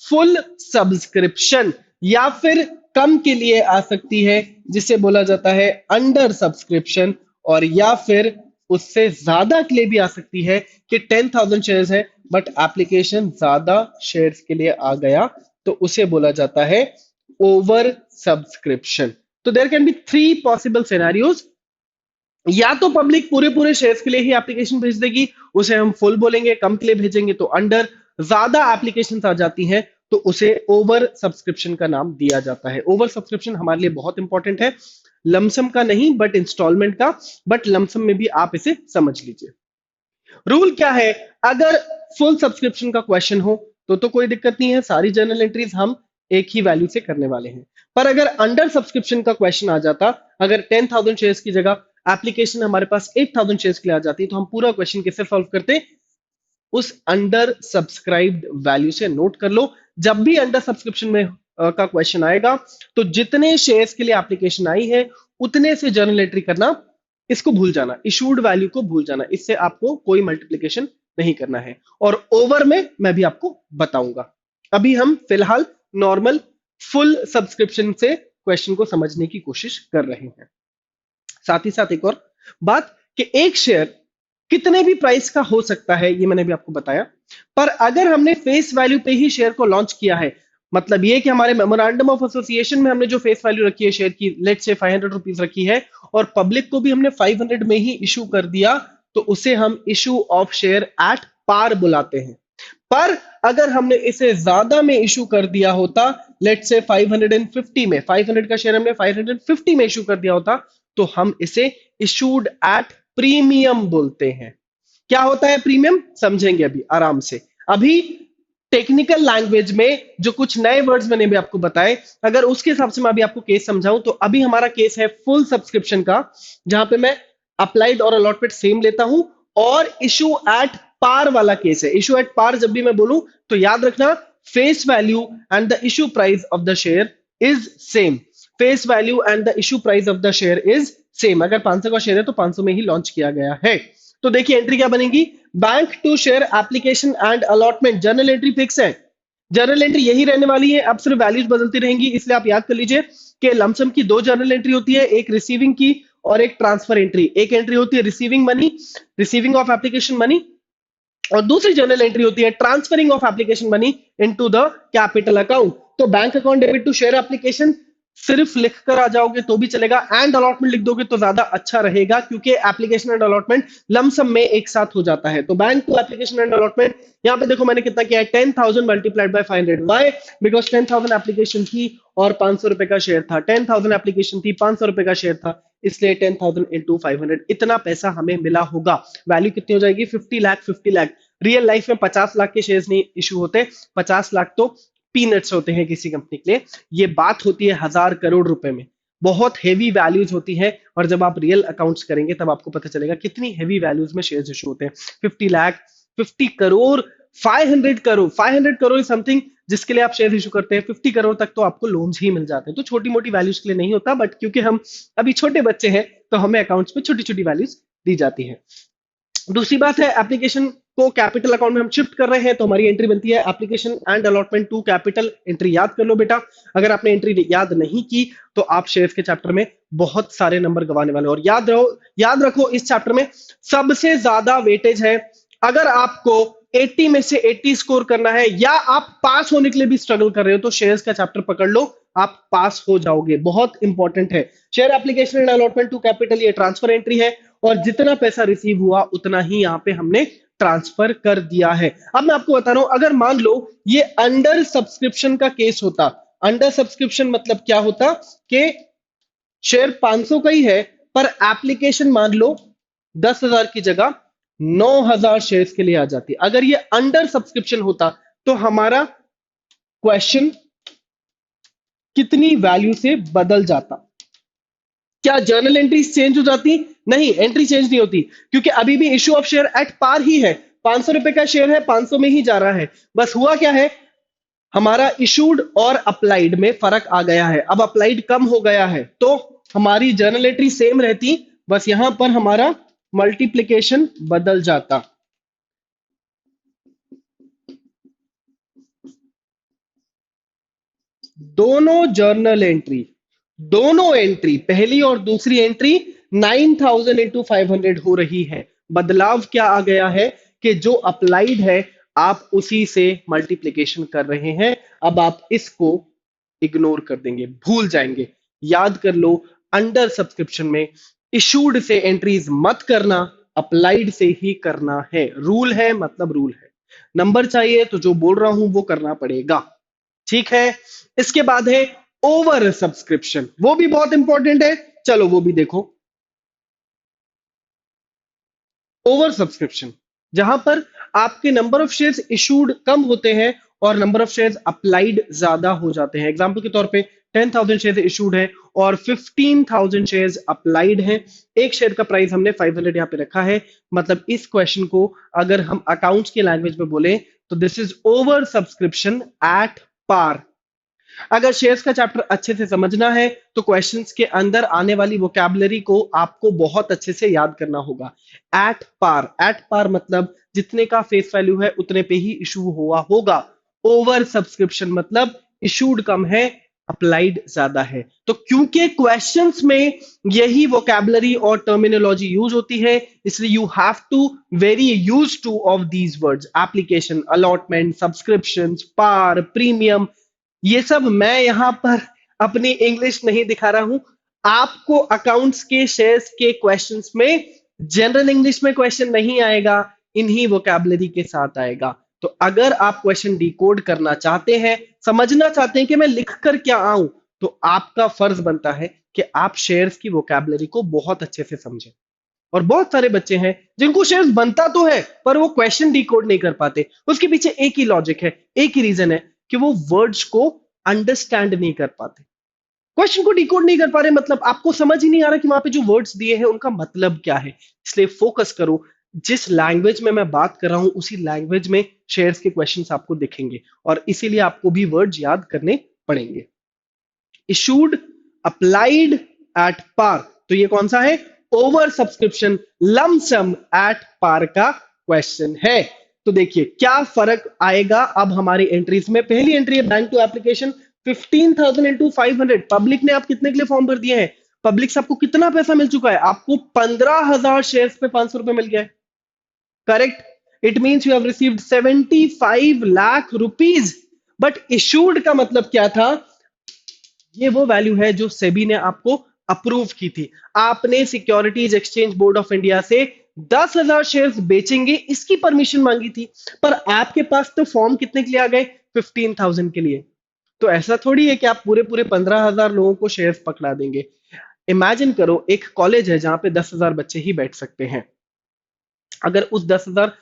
Speaker 1: फुल सब्सक्रिप्शन, या फिर कम के लिए आ सकती है जिसे बोला जाता है अंडर सब्सक्रिप्शन, और या फिर उससे ज्यादा के लिए भी आ सकती है कि 10,000 शेयर्स है बट एप्लीकेशन ज्यादा शेयर्स के लिए आ गया तो उसे बोला जाता है ओवर सब्सक्रिप्शन। तो there can be 3 possible scenarios. या तो पब्लिक पूरे पूरे शेयर्स के लिए ही एप्लीकेशन भेज देगी, उसे हम फुल बोलेंगे, कम के लिए भेजेंगे तो अंडर, ज्यादा एप्लीकेशन आ जाती हैं तो उसे ओवर सब्सक्रिप्शन का नाम दिया जाता है। ओवर सब्सक्रिप्शन हमारे लिए बहुत इंपॉर्टेंट है, लमसम का नहीं बट इंस्टॉलमेंट का, बट लमसम में भी आप इसे समझ लीजिए। रूल क्या है? अगर फुल सब्सक्रिप्शन का क्वेश्चन हो तो कोई दिक्कत नहीं है, सारी जर्नल एंट्रीज हम एक ही वैल्यू से करने वाले हैं। पर अगर अंडर सब्सक्रिप्शन का क्वेश्चन आ जाता, अगर 10,000 शेयर्स की जगह एप्लीकेशन हमारे पास 8,000 शेयर्स के लिए आ जाती, तो हम पूरा क्वेश्चन कैसे सॉल्व करते? उस अंडर सब्सक्राइब्ड वैल्यू से नोट कर लो। जब भी अंडर सब्सक्रिप्शन में का क्वेश्चन आएगा तो जितने शेयर्स के लिए एप्लीकेशन आई है उतने से जर्नल एंट्री करना, इसको भूल जाना, इशूड वैल्यू को भूल जाना, इससे आपको कोई मल्टीप्लिकेशन नहीं करना है। और ओवर में मैं भी आपको बताऊंगा। अभी हम फिलहाल नॉर्मल फुल सब्सक्रिप्शन से क्वेश्चन को समझने की कोशिश कर रहे हैं। साथ ही साथ एक और बात कि एक शेयर कितने भी प्राइस का हो सकता है, ये मैंने भी आपको बताया। पर अगर हमने फेस वैल्यू पे ही शेयर को लॉन्च किया है, मतलब ये कि हमारे मेमोरेंडम ऑफ एसोसिएशन में हमने जो फेस वैल्यू रखी है शेयर की, लेट्स से 500 रुपीज रखी है, और पब्लिक को भी हमने 500 में ही इशू कर दिया, तो उसे हम issue of share at par बुलाते हैं। पर अगर हमने इसे ज्यादा में इशू कर दिया होता, लेट्स से 550 में, 500 का शेयर हमने 550 में इशू कर दिया होता, तो हम इसे इशूड एट प्रीमियम बोलते हैं। क्या होता है प्रीमियम? समझेंगे अभी आराम से। अभी टेक्निकल लैंग्वेज में जो कुछ नए वर्ड्स मैंने भी आपको बताए, अगर उसके हिसाब से मैं अभी आपको केस समझाऊं, तो अभी हमारा केस है फुल सब्सक्रिप्शन का, जहां पे मैं अप्लाइड और अलॉटमेंट सेम लेता हूं, और इशू एट पार वाला केस है। इशू एट पार जब भी मैं बोलूं तो याद रखना, face value and the issue price of the share is same. Face value and the issue price of the share is same. अगर 500 का शेयर है तो 500 में ही लॉन्च किया गया है। तो देखिए एंट्री क्या बनेगी? Bank to share application and allotment. Journal entry fix है, जर्नल एंट्री यही रहने वाली है, अब सिर्फ वैल्यूज बदलती रहेंगी। इसलिए आप याद कर लीजिए कि लमसम की 2 जर्नल एंट्री होती है, एक रिसीविंग की और एक ट्रांसफर एंट्री। एक एंट्री होती है receiving money, receiving of application money, और दूसरी जर्नल एंट्री होती है transferring of application money into the capital account. तो bank account debit to share application सिर्फ लिख कर आ जाओगे तो भी चलेगा, एंड अलॉटमेंट लिख दोगे तो ज्यादा अच्छा रहेगा, क्योंकि एप्लीकेशन एंड अलॉटमेंट लमसम में एक साथ हो जाता है। तो bank to application and allotment, यहां पे देखो मैंने कितना किया है, 10,000 multiplied by 500। Why? Because 10,000 application थी और 500 रुपए का शेयर था। 10,000 एप्लीकेशन थी, 500 रुपए का शेयर था, इसलिए 10,000 इंटू 500, इतना पैसा हमें मिला होगा। वैल्यू कितनी हो जाएगी? 50 लाख। 50 लाख रियल लाइफ में 50 लाख के शेयर्स नहीं इशू होते, 50 लाख तो पीनट्स होते हैं किसी कंपनी के लिए। ये बात होती है 1,000 करोड़ रुपए में, बहुत हेवी वैल्यूज होती है, और जब आप रियल अकाउंट्स करेंगे तब आपको पता चलेगा कितनी हेवी वैल्यूज में शेयर्स इशू होते हैं। 50 लाख, 50 करोड़, 500 करोड़, 500 करोड़ समथिंग जिसके लिए आप शेयर इशू करते हैं, 50 करोड़ तक तो आपको लोन्स ही मिल जाते हैं। तो छोटी मोटी वैल्यूज के लिए नहीं होता, बट क्योंकि हम अभी छोटे बच्चे हैं तो हमें अकाउंट्स में छोटी छोटी वैल्यूज दी जाती है। दूसरी बात है, एप्लीकेशन को कैपिटल अकाउंट में हम शिफ्ट कर रहे हैं, तो हमारी एंट्री बनती है application and allotment to capital. Entry याद कर लो बेटा, अगर आपने एंट्री याद नहीं की तो आप शेयर्स के चैप्टर में बहुत सारे नंबर गंवाने वाले हो। और याद रखो इस चैप्टर में सबसे ज्यादा वेटेज है। अगर आपको 80 में से 80 स्कोर करना है, या आप पास होने के लिए भी स्ट्रगल कर रहे हो, तो शेयर्स का चैप्टर पकड़ लो, आप पास हो जाओगे। बहुत इंपॉर्टेंट है। Share application and allotment to capital, ये ट्रांसफर एंट्री है, और जितना पैसा रिसीव हुआ उतना ही यहां पे हमने ट्रांसफर कर दिया है। अब मैं आपको बता रहा हूं, अगर मान लो ये अंडर सब्सक्रिप्शन का केस होता, अंडर सब्सक्रिप्शन मतलब क्या होता कि शेयर 500 का ही है, पर एप्लीकेशन मान लो 10,000 की जगह 9,000 शेयर्स के लिए आ जाती। अगर ये अंडर सब्सक्रिप्शन होता तो हमारा क्वेश्चन कितनी वैल्यू से बदल जाता? क्या जर्नल एंट्री चेंज हो जाती? नहीं, एंट्री चेंज नहीं होती, क्योंकि अभी भी issue of share at par ही है। ₹500 का शेयर है, 500 में ही जा रहा है। बस हुआ क्या है, हमारा इशूड और अप्लाइड में फर्क आ गया है। अब अप्लाइड कम हो गया है तो हमारी जर्नल एंट्री सेम रहती, बस यहां पर हमारा मल्टीप्लिकेशन बदल जाता। दोनों जर्नल एंट्री, दोनों एंट्री, पहली और दूसरी एंट्री 9000 इंटू 500 हो रही है। बदलाव क्या आ गया है कि जो अप्लाइड है आप उसी से मल्टीप्लिकेशन कर रहे हैं। अब आप इसको इग्नोर कर देंगे, भूल जाएंगे। याद कर लो, अंडर सब्सक्रिप्शन में इशूड से एंट्रीज मत करना, अप्लाइड से ही करना है। रूल है मतलब रूल है। नंबर चाहिए तो जो बोल रहा हूं वो करना पड़ेगा, ठीक है। इसके बाद है ओवर सब्सक्रिप्शन, वो भी बहुत इंपॉर्टेंट है, चलो वो भी देखो। ओवर सब्सक्रिप्शन, जहां पर आपके नंबर ऑफ शेयर्स इशूड कम होते हैं और नंबर ऑफ शेयर्स अप्लाइड ज्यादा हो जाते हैं। एग्जांपल के तौर पे 10,000 शेयर्स इशूड है और 15,000 शेयर्स अप्लाइड हैं। एक शेयर का प्राइस हमने 500 यहां पे रखा है। मतलब इस क्वेश्चन को अगर हम अकाउंट्स की लैंग्वेज में बोले तो this is over subscription at par. अगर शेयर्स का चैप्टर अच्छे से समझना है तो क्वेश्चंस के अंदर आने वाली वोकैबुलरी को आपको बहुत अच्छे से याद करना होगा। एट पार, एट पार मतलब जितने का फेस वैल्यू है उतने पे ही इशू हुआ होगा। ओवर सब्सक्रिप्शन मतलब इशूड कम है, अप्लाइड ज्यादा है। तो क्योंकि क्वेश्चंस में यही वोकैबुलरी और टर्मिनोलॉजी यूज होती है, इसलिए you have to very use two of these words, application, allotment, subscription, par, premium. ये सब मैं यहां पर अपनी इंग्लिश नहीं दिखा रहा हूं, आपको अकाउंट्स के शेयर्स के क्वेश्चंस में जनरल इंग्लिश में क्वेश्चन नहीं आएगा, इन्हीं वोकैबुलरी के साथ आएगा। तो अगर आप क्वेश्चन डिकोड करना चाहते हैं, समझना चाहते हैं कि मैं लिख कर क्या आऊं, तो आपका फर्ज बनता है कि आप शेयर्स की वोकैबुलरी को बहुत अच्छे से समझें। और बहुत सारे बच्चे हैं जिनको शेयर्स बनता तो है पर वो क्वेश्चन डिकोड नहीं कर पाते। उसके पीछे एक ही लॉजिक है, एक ही रीजन है कि वो वर्ड्स को अंडरस्टैंड नहीं कर पाते। क्वेश्चन को डिकोड नहीं कर पा रहे मतलब आपको समझ ही नहीं आ रहा कि वहां पे जो वर्ड्स दिए हैं उनका मतलब क्या है। इसलिए फोकस करो, जिस लैंग्वेज में मैं बात कर रहा हूं उसी लैंग्वेज में शेयर्स के क्वेश्चंस आपको दिखेंगे और इसीलिए आपको भी वर्ड्स याद करने पड़ेंगे। इशूड, अप्लाइड, एट पार, तो ये कौन सा है, over subscription lump sum at par का क्वेश्चन है। तो देखिए क्या फर्क आएगा अब हमारी एंट्रीज में। पहली एंट्री है bank to application 15,000 into 500। Public ने आप कितने के लिए फॉर्म भर दिए हैं, पब्लिक से आपको कितना पैसा मिल चुका है, आपको 15,000 शेयर्स पे 500 रुपए मिल गया है, correct. It means you have received 75 lakh rupees. But issued का मतलब क्या था, ये वो वैल्यू है जो सेबी ने आपको अप्रूव की थी। आपने securities exchange board of India से 10,000 शेयर्स बेचेंगे इसकी परमिशन मांगी थी, पर आपके पास तो फॉर्म कितने के लिए आ गए, 15,000 के लिए। तो ऐसा थोड़ी है कि आप पूरे पूरे 15,000 लोगों को शेयर्स पकड़ा देंगे। इमेजिन करो एक कॉलेज है जहां पे 10,000 बच्चे ही बैठ सकते हैं। अगर उस 10,000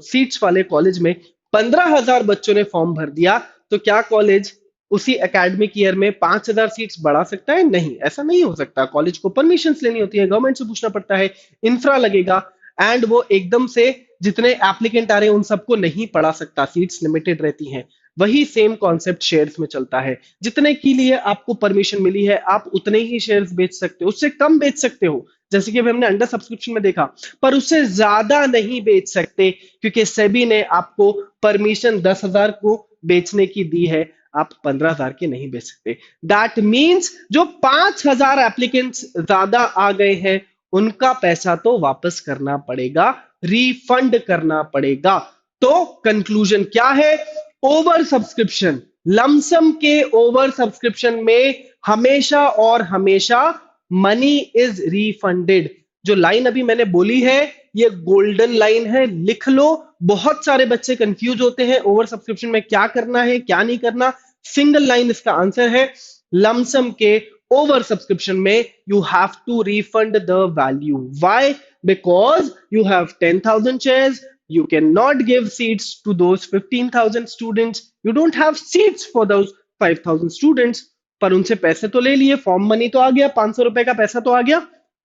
Speaker 1: सीट्स वाले कॉलेज में 15,000 बच्चों ने फॉर्म भर दिया, तो क्या कॉलेज उसी एकेडमिक ईयर में 5,000 सीट्स बढ़ा सकता है? नहीं, ऐसा नहीं हो सकता। कॉलेज को परमिशन लेनी होती है, गवर्नमेंट से पूछना पड़ता है, इंफ्रा लगेगा, एंड वो एकदम से जितने एप्लीकेंट आ रहे हैं उन सबको नहीं पढ़ा सकता, सीट्स लिमिटेड रहती हैं। वही सेम कॉन्सेप्ट शेयर्स में चलता है, जितने के लिए आपको परमिशन मिली है आप उतने ही शेयर्स बेच सकते हो, उससे कम बेच सकते हो, जैसे कि हमने अंडर सब्सक्रिप्शन में देखा, पर उससे ज्यादा नहीं बेच सकते क्योंकि सेबी ने आपको परमिशन 10,000 को बेचने की दी है, आप 15,000 के नहीं बेच सकते। दैट मीन्स जो 5,000 एप्लीकेंट्स ज्यादा आ गए हैं उनका पैसा तो वापस करना पड़ेगा, रिफंड करना पड़ेगा। तो कंक्लूजन क्या है, ओवर सब्सक्रिप्शन, लमसम के ओवर सब्सक्रिप्शन में हमेशा और हमेशा मनी इज रिफंडेड। जो लाइन अभी मैंने बोली है ये गोल्डन लाइन है, लिख लो। बहुत सारे बच्चे कंफ्यूज होते हैं ओवर सब्सक्रिप्शन में क्या करना है क्या नहीं करना। सिंगल लाइन इसका आंसर है, लमसम के ओवर सब्सक्रिप्शन में you have to refund the value. Why? Because you have 10,000 shares, you cannot give seats to those 15,000 students, you don't have seats for those 5,000 students। पर उनसे पैसे तो ले लिए, फॉर्म मनी तो आ गया, 500 रुपए का पैसा तो आ गया,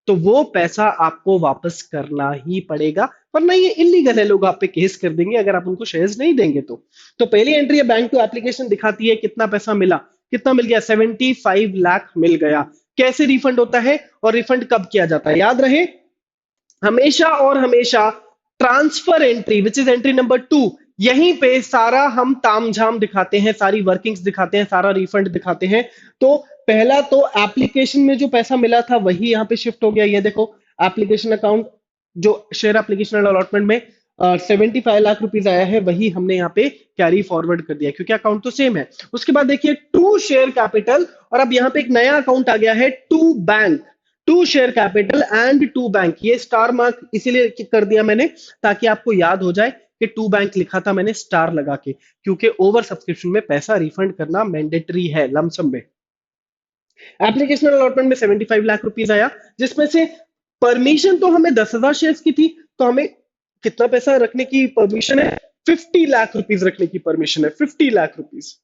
Speaker 1: तो वो पैसा आपको वापस करना ही पड़ेगा, वरना ये इलीगल है, लोग आप पे केस कर देंगे अगर आप उनको शेयर्स नहीं देंगे तो पहली एंट्री है बैंक टू एप्लीकेशन, दिखाती है कितना पैसा मिला, कितना मिल गया, 75 लाख मिल गया। कैसे रिफंड होता है और रिफंड कब किया जाता है, याद रहे हमेशा और हमेशा transfer entry which is entry number 2, यहीं पे सारा हम तामझाम दिखाते हैं, सारी वर्किंग्स दिखाते हैं, सारा रिफंड दिखाते हैं। तो पहला तो एप्लीकेशन में जो पैसा मिला था वही यहाँ पे शिफ्ट हो गया, ये देखो एप्लीकेशन अकाउंट, जो शेयर एप्लीकेशन अलॉटमेंट में 75 लाख रुपीज आया है वही हमने यहाँ पे कैरी फॉरवर्ड कर दिया क्योंकि अकाउंट तो सेम है। उसके बाद देखिए टू शेयर कैपिटल, और अब यहाँ पे एक नया अकाउंट आ गया है to bank, to share capital and to bank, ये स्टार मार्क इसीलिए कर दिया मैंने ताकि आपको याद हो जाए कि टू बैंक लिखा था मैंने स्टार लगा के, क्योंकि ओवर सब्सक्रिप्शन में पैसा रिफंड करना मैंडेटरी है लमसम में। एप्लीकेशन अलॉटमेंट में 75 लाख रुपीज आया, जिसमें से परमिशन तो हमें 10,000 शेयर्स की थी, तो हमें कितना पैसा रखने की परमिशन है, 50 लाख रुपीज रखने की परमिशन है, 50 लाख रुपीज।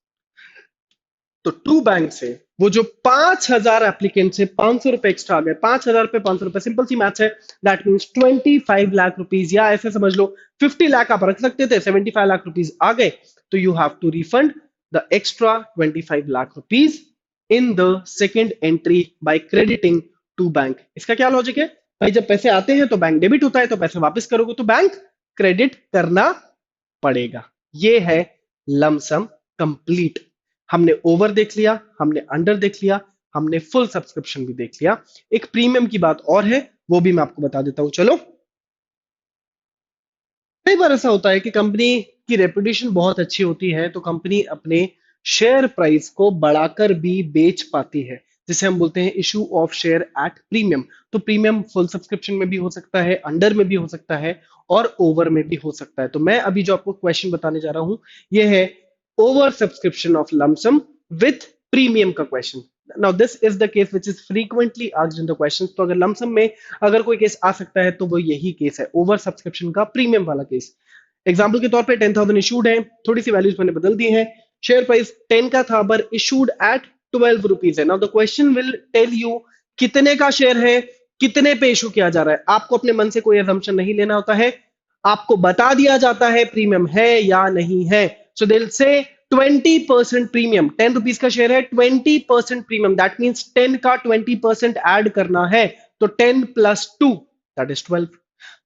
Speaker 1: तो टू बैंक से वो जो 5,000 एप्लीकेंट से 500 रुपए एक्स्ट्रा आ गए, 5,000 रुपए 500 रुपए, सिंपल सी मैथ्स है, दैट मींस 25 लाख रुपीज, या ऐसे समझ लो 50 लाख आप रख सकते थे, 75 लाख रुपीज आ गए, तो you have to refund the extra 25 lakh rupees in the second entry by crediting to bank. इसका क्या लॉजिक है भाई, जब पैसे आते हैं तो बैंक डेबिट होता है, तो पैसे वापस करोगे तो बैंक क्रेडिट करना पड़ेगा। ये है लमसम कंप्लीट। हमने ओवर देख लिया, हमने अंडर देख लिया, हमने फुल सब्सक्रिप्शन भी देख लिया। एक प्रीमियम की बात और है, वो भी मैं आपको बता देता हूं, चलो। कई बार ऐसा होता है कि कंपनी की रेपुटेशन बहुत अच्छी होती है, तो कंपनी अपने शेयर प्राइस को बढ़ाकर भी बेच पाती है, जिसे हम बोलते हैं issue of share at premium. तो प्रीमियम फुल सब्सक्रिप्शन में भी हो सकता है, अंडर में भी हो सकता है, और ओवर में भी हो सकता है। तो मैं अभी जो आपको क्वेश्चन बताने जा रहा हूं, ये है over subscription of lump sum with premium का question. Now this is the case which is frequently asked in the question. तो अगर लमसम में अगर कोई केस आ सकता है तो वो यही केस है, ओवर सब्सक्रिप्शन का प्रीमियम वाला केस। एग्जाम्पल के तौर पे 10,000 इशूड है, थोड़ी सी वैल्यूज मैंने बदल दी है, शेयर प्राइस 10 का था पर इशूड एट 12 रुपीज है। Now the question will tell you कितने का शेयर है, कितने पे इशू किया जा रहा है। आपको अपने मन से कोई असम्पशन नहीं लेना होता है, आपको बता दिया जाता है प्रीमियम है या नहीं है। सो they will say 20% premium, 10 rupees का शेयर है, 20% प्रीमियम, दैट मींस 10 का 20% ऐड करना है, तो 10 plus 2 that is 12।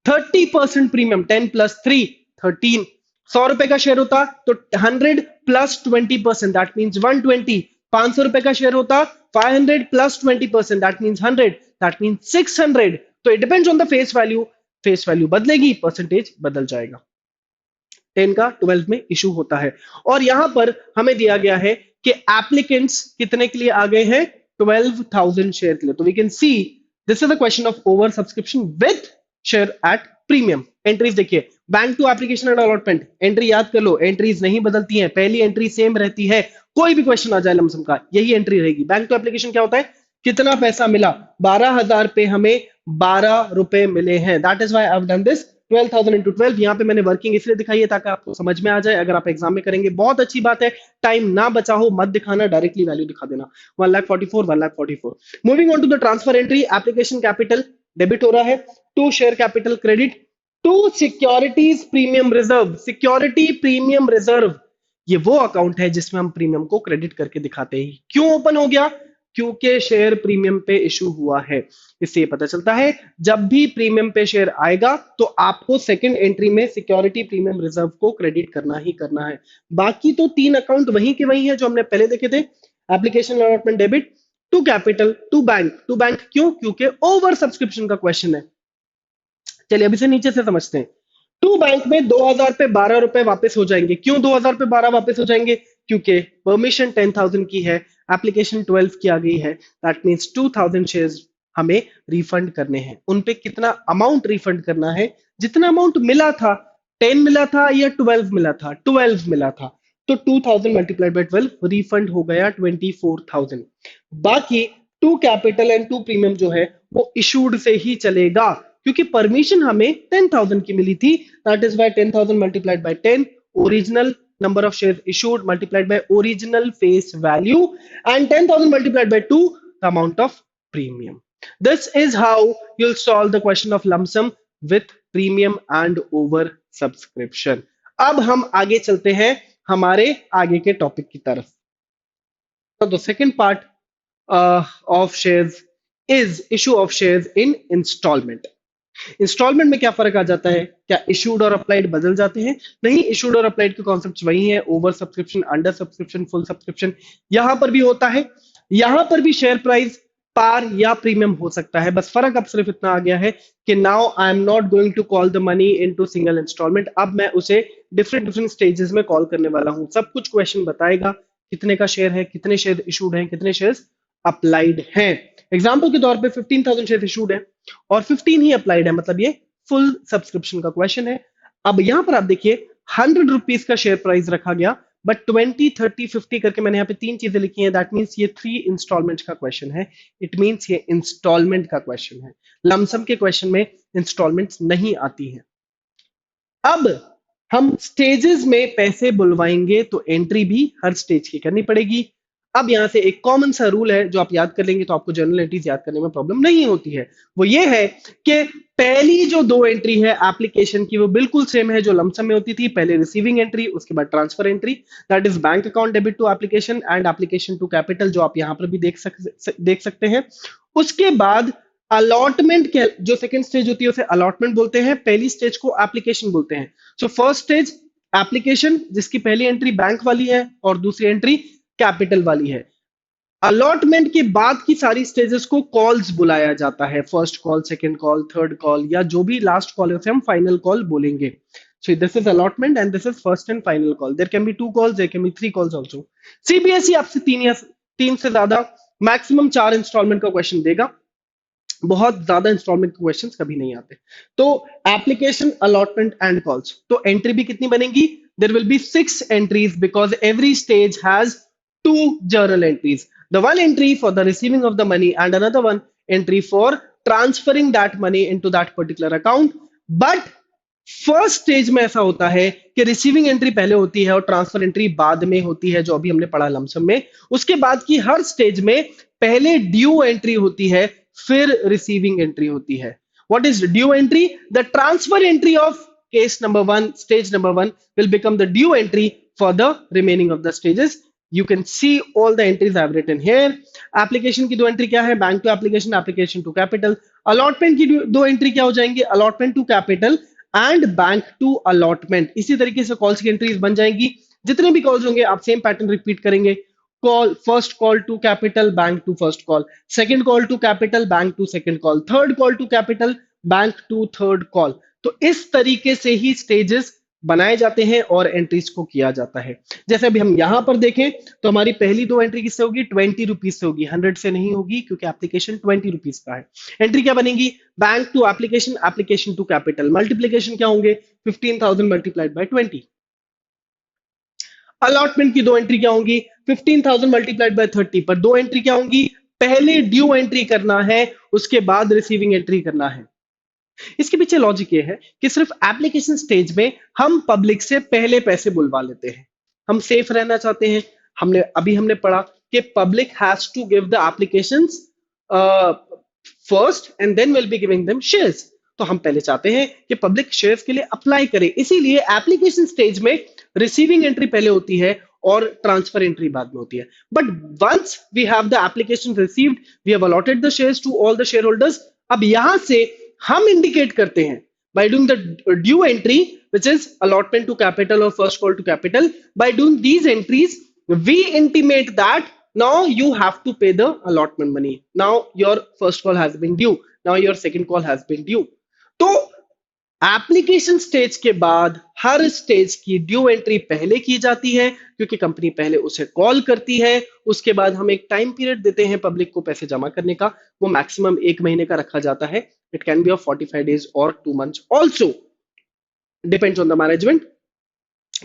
Speaker 1: 30% premium, 10 plus 3 13। 100 रुपए का शेयर होता तो 100 प्लस 20% दैट मींस 120। 500 रुपए का शेयर होता 500 plus 20% that means 100, that means 600। तो it depends on the face value, face value बदलेगी, परसेंटेज बदल जाएगा। 10 का 12 में इशू होता है, और यहां पर हमें दिया गया है कि एप्लीकेंट्स कितने के लिए आ गए हैं, 12,000 शेयर के लिए। तो we can see this is the question of over subscription with share at premium. Entries देखिए, bank to application and allotment, entry याद कर लो, एंट्रीज नहीं बदलती हैं, पहली एंट्री सेम रहती है, कोई भी क्वेश्चन आ जाए लमसम का यही एंट्री रहेगी। बैंक टू एप्लीकेशन क्या होता है, कितना पैसा मिला, 12,000 पे हमें 12 रुपए मिले हैं, that is why I have done this 12,000 into 12। यहाँ पे मैंने वर्किंग इसलिए दिखाई है ताकि आपको समझ में आ जाए, अगर आप एग्जाम में करेंगे बहुत अच्छी बात है, टाइम ना बचा हो मत दिखाना, डायरेक्टली वैल्यू दिखा देना, 1,44,000 1,44,000। Moving on to the transfer entry, application capital debit हो रहा है, to share capital credit, to securities premium reserve. Security premium reserve ये वो अकाउंट है जिसमें हम प्रीमियम को क्रेडिट करके दिखाते हैं। क्यों ओपन हो गया, क्योंकि शेयर प्रीमियम पे इशू हुआ है। इससे ये पता चलता है जब भी प्रीमियम पे शेयर आएगा तो आपको सेकंड एंट्री में सिक्योरिटी प्रीमियम रिजर्व को क्रेडिट करना ही करना है। बाकी तो 3 अकाउंट वहीं के वहीं है जो हमने पहले देखे थे, application allotment debit, to capital, to bank. To bank क्यों, क्योंकि ओवर सब्सक्रिप्शन का क्वेश्चन है। चलिए अभी से नीचे से समझते हैं। टू बैंक में 2,000 पे 12 रुपए वापस हो जाएंगे। क्यों 2,000 पे 12 वापस हो जाएंगे, क्योंकि परमिशन 10,000 की है, एप्लीकेशन 12 की आ गई है, दैट मींस 2,000 शेयर्स हमें रिफंड करने हैं। उन पे कितना अमाउंट रिफंड करना है, जितना अमाउंट मिला था, 10 मिला था या 12 मिला था, 12 मिला था, तो 2,000 मल्टीप्लाइड बाय 12 रिफंड हो गया 24,000। बाकी to capital and to premium जो है वो इशूड से ही चलेगा, क्योंकि परमिशन हमें 10,000 की मिली थी, that is why 10,000 multiplied bye 10 original number of shares issued multiplied by original face value and 10,000 multiplied by 2 the amount of premium. This is how you'll solve the question of lump sum with premium and over subscription. अब हम आगे चलते हैं हमारे आगे के topic की तरफ. So the second part of shares is issue of shares in installment. Instalment में क्या फर्क आ जाता है? क्या इशूड और अप्लाइड बदल जाते हैं? नहीं, इशूड और अप्लाइड के कॉन्सेप्ट वही है. Over subscription, under subscription, full subscription यहां पर भी होता है. यहां पर भी शेयर प्राइस पार या प्रीमियम हो सकता है. बस फर्क अब सिर्फ इतना आ गया है कि now I am not going to call the money into single instalment. अब मैं उसे डिफरेंट डिफरेंट स्टेजेस में कॉल करने वाला हूं. सब कुछ क्वेश्चन बताएगा कितने का शेयर है, कितने शेयर इशूड हैं, कितने शेयर अप्लाइड हैं. एग्जाम्पल के तौर पे 15,000 शेयर इशूड है और 15 ही अप्लाइड है, मतलब ये फुल सब्सक्रिप्शन का क्वेश्चन है. अब यहां पर आप देखिए 100 रुपीज का शेयर प्राइस रखा गया, बट 20, 30, 50 करके मैंने यहाँ पे तीन चीजें लिखी हैं. दैट मीन्स ये 3 इंस्टॉलमेंट का क्वेश्चन है. इट मीन्स ये इंस्टॉलमेंट का क्वेश्चन है. लमसम के क्वेश्चन में इंस्टॉलमेंट नहीं आती है. अब हम स्टेजेस में पैसे बुलवाएंगे तो एंट्री भी हर स्टेज की करनी पड़ेगी. अब यहां से एक कॉमन सा रूल है जो आप याद कर लेंगे तो आपको जर्नल एंट्रीज याद करने में प्रॉब्लम नहीं होती है. वो ये है कि पहली जो दो एंट्री है एप्लीकेशन की वो बिल्कुल सेम है जो लमसम में होती थी. पहले रिसीविंग एंट्री, उसके बाद transfer entry, that is bank account debit to application and application to capital, जो आप यहां पर भी देख सकते हैं. उसके बाद अलॉटमेंट के जो सेकंड स्टेज होती है उसे अलॉटमेंट बोलते हैं, पहली स्टेज को एप्लीकेशन बोलते हैं. सो फर्स्ट स्टेज एप्लीकेशन, जिसकी पहली एंट्री बैंक वाली है और दूसरी एंट्री कैपिटल वाली है. अलॉटमेंट के बाद की सारी स्टेजेस को कॉल्स बुलाया जाता है. First call, second call, third call, या जो भी लास्ट कॉल है उसे हम फाइनल कॉल बोलेंगे. So this is allotment and this is first and final call. There can be 2 calls, there can be 3 calls also. CBSE आपसे तीन से ज्यादा, मैक्सिमम 4 इंस्टॉलमेंट का क्वेश्चन देगा. बहुत ज्यादा इंस्टॉलमेंट के क्वेश्चंस कभी नहीं आते. तो एप्लीकेशन, अलॉटमेंट एंड कॉल्स. तो एंट्री भी कितनी बनेगी? There will be 6 entries because every stage has 2 journal entries. The one entry for the receiving of the money and another one entry for transferring that money into that particular account. But first stage में ऐसा होता है कि receiving entry पहले होती है और transfer entry बाद में होती है, जो अभी हमने पढ़ा लमसम में. उसके बाद की हर स्टेज में पहले ड्यू एंट्री होती है, फिर रिसीविंग एंट्री होती है. What is due entry? The transfer entry of case number 1, stage number 1 will become the due entry for the remaining of the stages. You can see all the entries I have written here. Application की दो entry क्या है? Bank to application, application to capital. Allotment की दो entry क्या हो जाएंगे? Allotment to capital and bank to allotment. इसी तरीके से कॉल्स की एंट्रीज बन जाएंगी. जितने भी कॉल्स होंगे आप सेम पैटर्न रिपीट करेंगे. Call, first call to capital, bank to first call, second call to capital, bank to second call, third call to capital, bank to third call. तो इस तरीके से ही स्टेजेस बनाए जाते हैं और एंट्रीज को किया जाता है. जैसे अभी हम यहां पर देखें तो हमारी पहली दो एंट्री किससे होगी? 20 रुपीज से होगी, 100 से नहीं होगी क्योंकि एप्लीकेशन 20 रुपीज का है. एंट्री क्या बनेगी? Bank to application, application to capital. Multiplication क्या होंगे? 15,000 मल्टीप्लाइड बाय 20. अलॉटमेंट की दो एंट्री क्या होंगी? 15,000 मल्टीप्लाइड बाय 30. पर दो एंट्री क्या होंगी? पहले ड्यू एंट्री करना है, उसके बाद रिसीविंग एंट्री करना है. इसके पीछे लॉजिक ये है कि सिर्फ एप्लीकेशन स्टेज में हम पब्लिक से पहले पैसे बुलवा लेते हैं. हम सेफ रहना चाहते हैं. हमने पढ़ा कि public has to give the applications first and then will be giving them shares. तो हम पहले चाहते हैं कि पब्लिक शेयर्स के लिए अप्लाई करे. इसीलिए एप्लीकेशन स्टेज में रिसीविंग एंट्री पहले होती है और ट्रांसफर एंट्री बाद में होती है. But once we have the application received, we have allotted the shares to all the share holders. अब यहां से हम इंडिकेट करते हैं by doing the due entry which is allotment to capital or first call to capital. By doing these entries we intimate that now you have to pay the allotment money. Now your first call has been due, now your second call has been due. तो application stage के बाद हर stage की due entry पहले की जाती है क्योंकि company पहले उसे कॉल करती है. उसके बाद हम एक टाइम पीरियड देते हैं पब्लिक को पैसे जमा करने का. वो मैक्सिमम 1 महीने का रखा जाता है. It can be of 45 days और 2 months also, depends on the management.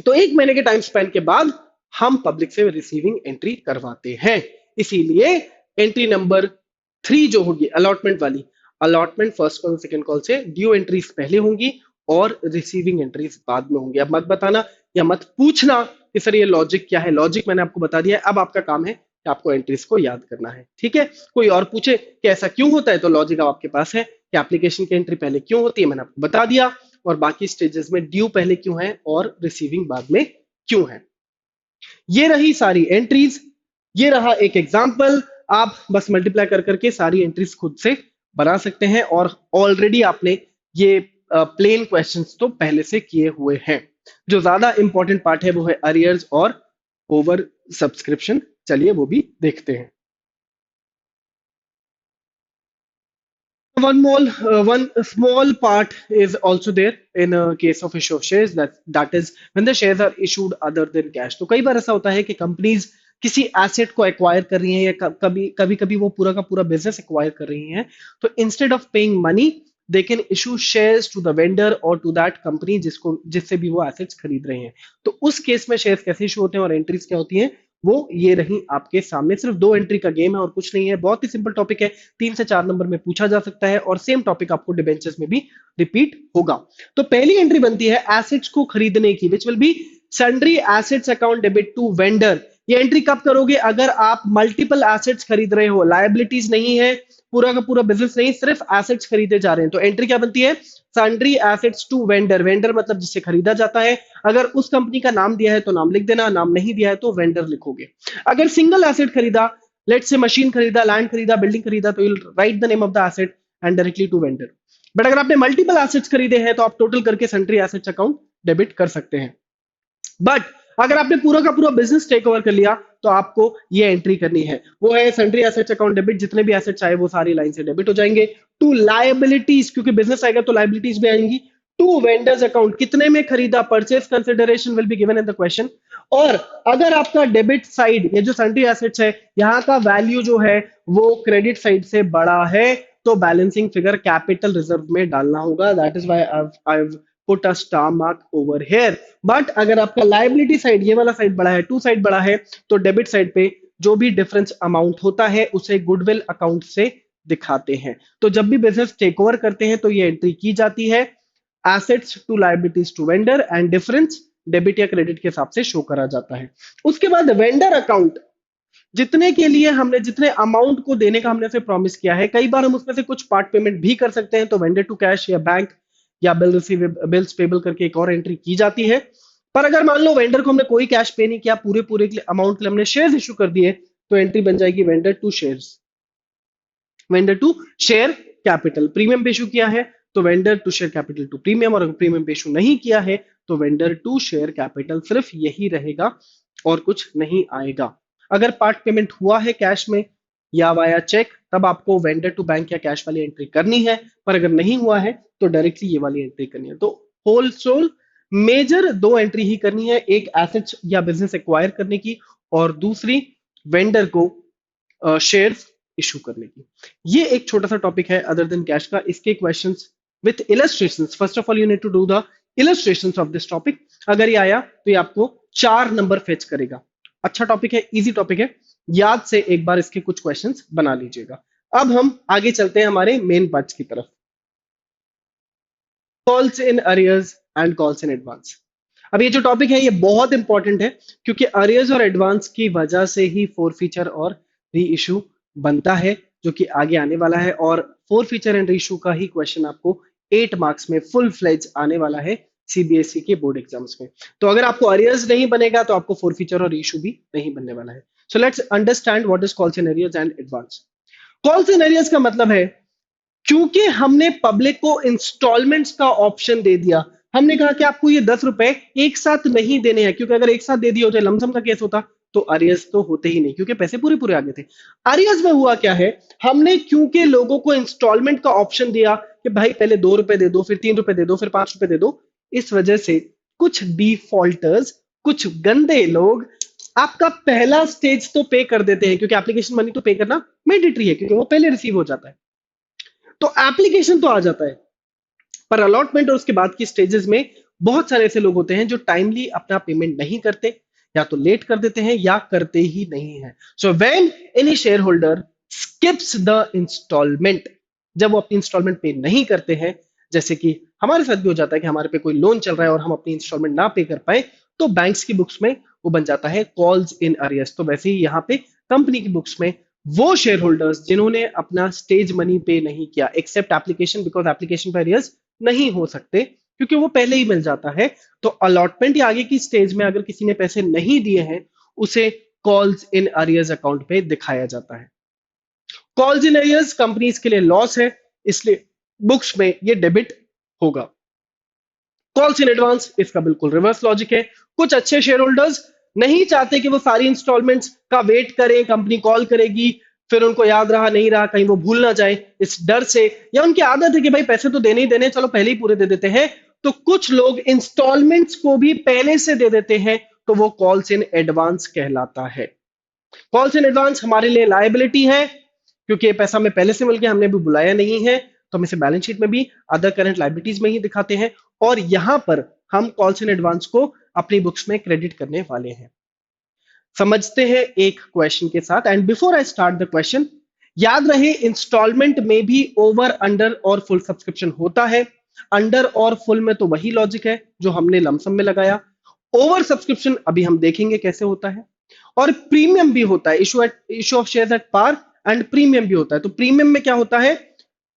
Speaker 1: तो 1 महीने के टाइम स्पेन के बाद हम पब्लिक से रिसीविंग एंट्री करवाते हैं. इसीलिए एंट्री नंबर 3 जो होगी अलॉटमेंट वाली, allotment first call second call से ड्यू एंट्रीज पहले होंगी और रिसीविंग एंट्रीज बाद में होंगी. अब मत बताना या मत पूछना कि सर ये लॉजिक क्या है. लॉजिक मैंने आपको बता दिया है. अब आपका काम है कि आपको एंट्रीज को याद करना है। ठीक है, कोई और पूछे कि ऐसा क्यों होता है, तो लॉजिक आपके पास है कि एप्लीकेशन की एंट्री पहले क्यों होती है, मैंने आपको बता दिया, और बाकी स्टेजेस में ड्यू पहले क्यों है और रिसीविंग बाद में क्यों है। ये रही सारी एंट्रीज, ये रहा एक एग्जांपल। आप बस मल्टीप्लाई कर करके सारी एंट्रीज खुद से बना सकते हैं, और ऑलरेडी आपने ये प्लेन क्वेश्चंस तो पहले से किए हुए हैं। जो ज्यादा इंपॉर्टेंट पार्ट है वो है अरियर्स और ओवर सब्सक्रिप्शन। चलिए वो भी देखते हैं। One small part is also there in a case of issue of shares, that is when the shares are issued other than cash। तो कई बार ऐसा होता है कि कंपनीज किसी एसेट को एक्वायर कर रही हैं, या कभी कभी कभी वो पूरा का पूरा बिजनेस एक्वायर कर रही हैं, तो instead of paying money they can issue shares to the vendor और टू दैट कंपनी जिससे भी वो एसेट्स खरीद रहे हैं। तो उस केस में शेयर्स कैसे इशू होते हैं और एंट्रीज क्या होती हैं, वो ये रही आपके सामने। सिर्फ 2 एंट्री का गेम है और कुछ नहीं है, बहुत ही सिंपल टॉपिक है, 3 से 4 नंबर में पूछा जा सकता है, और सेम टॉपिक आपको डिबेंचर्स में भी रिपीट होगा। तो पहली एंट्री बनती है एसेट्स को खरीदने की, which will be sundry assets account debit to vendor. ये एंट्री कब करोगे, अगर आप मल्टीपल एसेट्स खरीद रहे हो, लायबिलिटीज नहीं है, पूरा का पूरा बिजनेस नहीं, सिर्फ एसेट्स खरीदे जा रहे हैं, तो एंट्री क्या बनती है, sundry assets to vendor. Vendor मतलब जिससे खरीदा जाता है, अगर उस कंपनी का नाम दिया है तो नाम लिख देना, नाम नहीं दिया है तो वेंडर लिखोगे। अगर सिंगल एसेट खरीदा, लेट से मशीन खरीदा, लैंड खरीदा, बिल्डिंग खरीदा, तो you write the name of the asset and directly to vendor. But अगर आपने मल्टीपल एसेट्स खरीदे हैं तो आप टोटल करके सन्ड्री एसेट्स अकाउंट डेबिट कर सकते हैं। बट अगर आपने पूरा का पूरा बिजनेस टेक ओवर कर लिया तो आपको ये एंट्री करनी है, वो है सन्ड्री एसेट्स अकाउंट डेबिट। जितने भी एसेट्स आए वो सारी लाइन से डेबिट हो जाएंगे। टू लायबिलिटीज, क्योंकि बिजनेस आएगा तो लायबिलिटीज भी आएंगी। टू वेंडर्स अकाउंट, कितने में खरीदा, purchase consideration will be given in the question. और अगर आपका डेबिट साइड, ये जो सन्ड्री एसेट्स है, यहाँ का वैल्यू जो है वो क्रेडिट साइड से बड़ा है, तो बैलेंसिंग फिगर कैपिटल रिजर्व में डालना होगा। That is why I put a star mark over here. But अगर आपका लायबिलिटी साइड, ये वाला साइड बड़ा है, टू साइड बड़ा है, तो डेबिट साइड पे जो भी डिफरेंस अमाउंट होता है उसे गुडविल अकाउंट से दिखाते हैं। तो जब भी बिजनेस टेक ओवर करते हैं तो ये एंट्री की जाती है, assets to liabilities to vendor, and difference debit या क्रेडिट के हिसाब से शो करा जाता है। उसके बाद वेंडर अकाउंट, जितने के लिए हमने, जितने अमाउंट को देने का हमने से प्रॉमिस किया है, कई बार हम उसमें से कुछ पार्ट पेमेंट भी कर सकते हैं, तो वेंडर टू कैश या बैंक या बिल्स पेबल करके एक और एंट्री की जाती है। पर अगर मान लो वेंडर को हमने कोई कैश पे नहीं किया, पूरे पूरे अमाउंट के लिए हमने शेयर्स इशू कर दिए, तो एंट्री बन जाएगी vendor to shares, vendor to share capital. Premium पे इशू किया है तो vendor to share capital to premium, और अगर प्रीमियम पे इशू नहीं किया है तो वेंडर टू शेयर कैपिटल, सिर्फ यही रहेगा और कुछ नहीं आएगा। अगर पार्ट पेमेंट हुआ है कैश में या वाया चेक, तब आपको वेंडर टू बैंक या कैश वाली एंट्री करनी है, पर अगर नहीं हुआ है तो डायरेक्टली ये वाली एंट्री करनी है। तो होल सोल मेजर 2 एंट्री ही करनी है, एक एसेट्स या बिजनेस एक्वायर करने की, और दूसरी वेंडर को शेयर्स इशू करने की। ये एक छोटा सा टॉपिक है अदर देन कैश का। इसके questions with illustrations, first of all you need to do the illustrations of this topic. अगर ये आया तो ये आपको 4 नंबर फेच करेगा। अच्छा टॉपिक है, इजी टॉपिक है, याद से एक बार इसके कुछ क्वेश्चंस बना लीजिएगा। अब हम आगे चलते हैं हमारे मेन पार्ट्स की तरफ। Calls in arrears and calls in advance. अब ये जो टॉपिक है ये बहुत इंपॉर्टेंट है, क्योंकि अरियर्स और एडवांस की वजह से ही फोर फीचर और री इशू बनता है, जो कि आगे आने वाला है। और four feature and re issue का ही क्वेश्चन आपको 8 मार्क्स में फुल फ्लेज आने वाला है सीबीएसई के बोर्ड एग्जाम्स में। तो अगर आपको अरियर्स नहीं बनेगा तो आपको फोर फीचर और री इशू भी नहीं बनने वाला है। So let's understand what is calls in arrears and advance. Calls in arrears का मतलब है, क्योंकि हमने पब्लिक को इंस्टॉलमेंट्स का ऑप्शन दे दिया, हमने कहा कि आपको ये 10 रुपए एक साथ नहीं देने हैं, क्योंकि अगर एक साथ दे दिए होते, लमसम का केस होता, तो अरियर्स तो होते ही नहीं, क्योंकि पैसे पूरे पूरे आगे थे। अरियर्स में हुआ क्या है, हमने क्योंकि लोगों को इंस्टॉलमेंट का ऑप्शन दिया कि भाई पहले 2 रुपए दे दो, फिर 3 रुपए दे दो, फिर 5 रुपए दे दो, इस वजह से कुछ डिफॉल्टर्स, कुछ गंदे लोग आपका पहला स्टेज तो पे कर देते हैं, क्योंकि एप्लीकेशन मनी तो पे करना मैंडेटरी है, क्योंकि वो पहले रिसीव हो जाता है। तो एप्लीकेशन तो आ जाता है, पर अलॉटमेंट और उसके बाद की स्टेजेस में बहुत सारे ऐसे लोग होते हैं जो टाइमली अपना पेमेंट नहीं करते, या तो लेट कर देते हैं या करते ही नहीं है। So when any share holder skips the installment, जब वो अपनी इंस्टॉलमेंट पे नहीं करते हैं, जैसे कि हमारे साथ भी हो जाता है कि हमारे पे कोई लोन चल रहा है और हम अपनी इंस्टॉलमेंट ना पे कर पाए, तो बैंक्स की बुक्स में वो बन जाता है कॉल्स इन अरियर्स। तो वैसे ही यहाँ पे कंपनी की बुक्स में वो शेयर होल्डर्स जिन्होंने अपना स्टेज मनी पे नहीं किया, एक्सेप्ट एप्लीकेशन, बिकॉज एप्लीकेशन पे अरियर्स नहीं हो सकते क्योंकि वो पहले ही मिल जाता है। तो अलॉटमेंट या आगे की स्टेज में अगर किसी ने पैसे नहीं दिए हैं, उसे कॉल्स इन अरियर्स अकाउंट पे दिखाया जाता है। कॉल्स इन अरियर्स कंपनीज के लिए लॉस है, इसलिए बुक्स में ये डेबिट होगा। कॉल्स इन एडवांस, इसका बिल्कुल रिवर्स लॉजिक है। कुछ अच्छे शेयर होल्डर्स नहीं चाहते कि वो सारी इंस्टॉलमेंट्स का वेट करें, कंपनी कॉल करेगी, फिर उनको याद रहा नहीं रहा, कहीं वो भूल ना जाए, इस डर से, या उनकी आदत है कि भाई पैसे तो देने ही देने, चलो पहले ही पूरे दे देते हैं, तो कुछ लोग इंस्टॉलमेंट्स को भी पहले से दे देते हैं, तो वो कॉल्स इन एडवांस कहलाता है। कॉल्स इन एडवांस हमारे लिए लायबिलिटी है क्योंकि ये पैसा हमें पहले से मिल गया, हमने भी बुलाया नहीं है, तो हम इसे बैलेंस शीट में भी अदर करंट लायबिलिटीज में ही दिखाते हैं, और यहां पर हम कॉल्स इन एडवांस को अपनी बुक्स में क्रेडिट करने वाले हैं। समझते हैं एक क्वेश्चन के साथ, and before I start the question, याद रहे इंस्टॉलमेंट में भी ओवर, अंडर और फुल सब्सक्रिप्शन होता है। अंडर और फुल में तो वही लॉजिक है जो हमने लमसम में लगाया। ओवर सब्सक्रिप्शन अभी हम देखेंगे कैसे होता है, और प्रीमियम भी होता है, issue of shares at par, and premium भी होता है। तो प्रीमियम में क्या होता है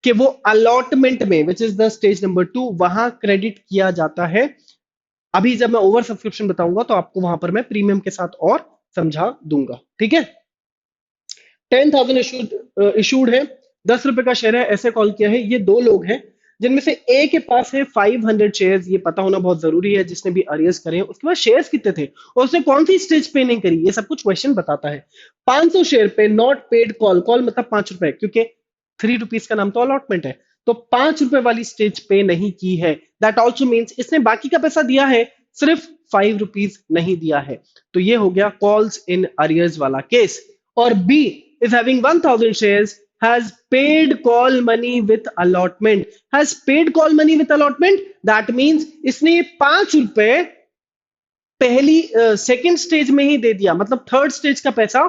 Speaker 1: कि वो अलॉटमेंट में, which is the stage number 2, वहां क्रेडिट किया जाता है। अभी जब मैं ओवर सब्सक्रिप्शन बताऊंगा तो आपको वहां पर मैं प्रीमियम के साथ और समझा दूंगा, ठीक है। 10,000 इशूड है, 10 रुपए का शेयर है, ऐसे कॉल किया है। ये दो लोग हैं जिनमें से ए के पास है 500 शेयर्स, ये पता होना बहुत जरूरी है जिसने भी अरियर्स करे हैं। उसके बाद शेयर्स कितने थे और उसने कौन सी स्टेज पे नहीं करी, ये सब कुछ क्वेश्चन बताता है। 500 शेयर पे नॉट पेड कॉल, कॉल मतलब 5 रुपए, क्योंकि 3 रुपीज का नाम तो अलॉटमेंट है, तो 5 रुपए वाली स्टेज पे नहीं की है। दैट ऑल्सो मीन्स इसने बाकी का पैसा दिया है, सिर्फ 5 रुपीज नहीं दिया है। तो ये हो गया कॉल्स इन अरियर्स वाला केस। और B is having 1000 shares, has paid call money with allotment, has paid call money with allotment, that means इसने 5 रुपए पहली सेकंड स्टेज में ही दे दिया, मतलब थर्ड स्टेज का पैसा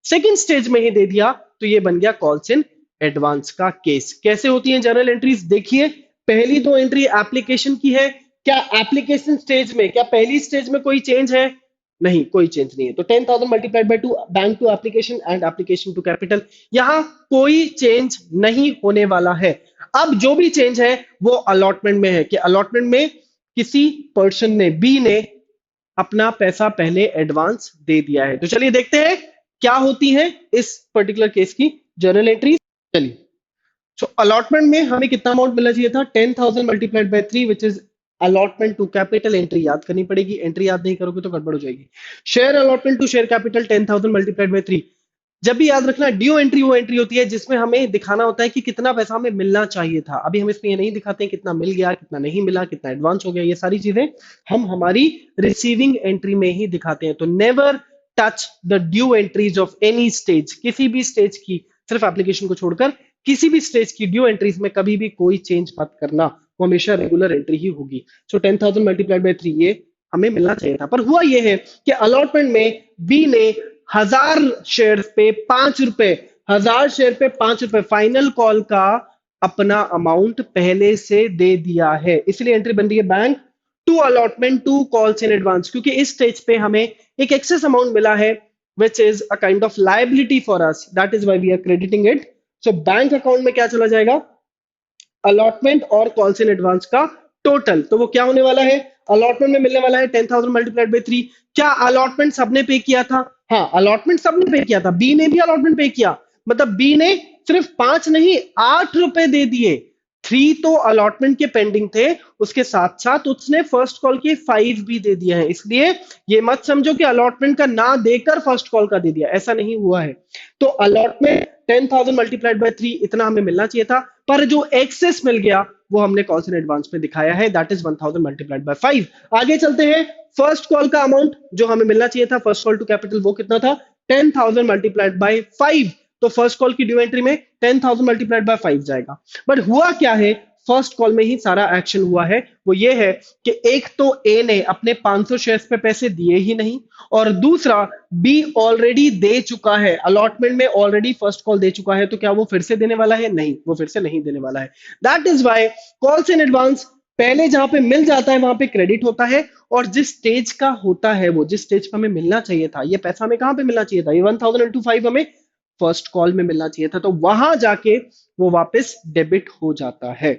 Speaker 1: सेकंड स्टेज में ही दे दिया, तो ये बन गया कॉल्स इन एडवांस का केस। कैसे होती है जर्नल एंट्रीज, देखिए पहली दो एंट्री एप्लीकेशन की है। क्या एप्लीकेशन स्टेज में, क्या पहली स्टेज में कोई चेंज है? नहीं, कोई चेंज नहीं है। तो 10,000 multiplied by 2, bank to application and application to capital, यहां कोई चेंज नहीं होने वाला है। अब जो भी चेंज है वो अलॉटमेंट में है, कि अलॉटमेंट में किसी पर्सन ने, बी ने, अपना पैसा पहले एडवांस दे दिया है। तो चलिए देखते हैं क्या होती है इस पर्टिकुलर केस की जर्नल एंट्री। चलिए, सो अलॉटमेंट में हमें कितना अमाउंट मिलना चाहिए था? 10,000 multiplied by 3, which is allotment to capital. Entry याद करनी पड़ेगी, एंट्री याद नहीं करोगे तो गड़बड़ हो जाएगी। Share allotment to share capital 10,000 multiplied by 3। जब भी याद रखना, ड्यू एंट्री वो एंट्री होती है जिसमें हमें दिखाना होता है कि कितना पैसा हमें मिलना चाहिए था। अभी हम इसमें ये नहीं दिखाते हैं कितना मिल गया, कितना नहीं मिला, कितना एडवांस हो गया, ये सारी चीजें हम हमारी रिसीविंग एंट्री में ही दिखाते हैं। तो never touch the due entries of any stage, किसी भी स्टेज की, सिर्फ एप्लीकेशन को छोड़कर किसी भी स्टेज की ड्यू एंट्रीज में कभी भी कोई चेंज मत करना, वो हमेशा रेगुलर एंट्री ही होगी। सो 10,000 मल्टीप्लाइड बाय 3 ये हमें मिलना चाहिए था, पर हुआ ये है कि अलॉटमेंट में बी ने 1000 शेयर पे 5 रुपए, 1000 शेयर पे 5 रुपए फाइनल कॉल का अपना अमाउंट पहले से दे दिया है, इसलिए एंट्री बन रही है bank to allotment to calls in advance, क्योंकि इस स्टेज पे हमें एक एक्सेस अमाउंट मिला है which is a kind of liability for us, that is why we are crediting it. So bank account में क्या चला जाएगा? अलॉटमेंट और कॉल्स इन एडवांस का टोटल। तो वो क्या होने वाला है? अलॉटमेंट में मिलने वाला है 10,000 मल्टीप्लाइड बाय 3। क्या अलॉटमेंट सबने पे किया था? हाँ, अलॉटमेंट सबने पे किया था, बी ने भी अलॉटमेंट पे किया, मतलब बी ने सिर्फ 5 नहीं 8 रुपए दे दिए। 3 तो अलॉटमेंट के पेंडिंग थे, उसके साथ साथ उसने फर्स्ट कॉल के 5 भी दे दिया है। इसलिए ये मत समझो कि अलॉटमेंट का ना देकर फर्स्ट कॉल का दे दिया, ऐसा नहीं हुआ है। तो अलॉटमेंट 10,000 मल्टीप्लाइड बाय 3 इतना हमें मिलना चाहिए था, पर जो एक्सेस मिल गया वो हमने कॉल्स इन एडवांस में दिखाया है, दैट इज 1000 मल्टीप्लाइड बाय 5। आगे चलते हैं, फर्स्ट कॉल का अमाउंट जो हमें मिलना चाहिए था, फर्स्ट कॉल टू कैपिटल, वो कितना था? 10,000 मल्टीप्लाइड बाय 5। तो फर्स्ट कॉल की ड्यू एंट्री में 10,000 मल्टीप्लाइड बाय 5 जाएगा। बट हुआ क्या है, फर्स्ट कॉल में ही सारा एक्शन हुआ है। वो ये है कि एक तो ए ने अपने 500 शेयर्स पे पैसे दिए ही नहीं, और दूसरा बी ऑलरेडी दे चुका है, अलॉटमेंट में ऑलरेडी फर्स्ट कॉल दे चुका है। तो क्या वो फिर से देने वाला है? नहीं, वो फिर से नहीं देने वाला है। That is why calls in advance पहले जहां पे मिल जाता है वहां पे क्रेडिट होता है, और जिस स्टेज का होता है वो, जिस स्टेज पे हमें मिलना चाहिए था, ये पैसा हमें कहाँ पे मिलना चाहिए था, ये 1005 हमें फर्स्ट कॉल में मिलना चाहिए था, तो वहां जाके वो वापस डेबिट हो जाता है।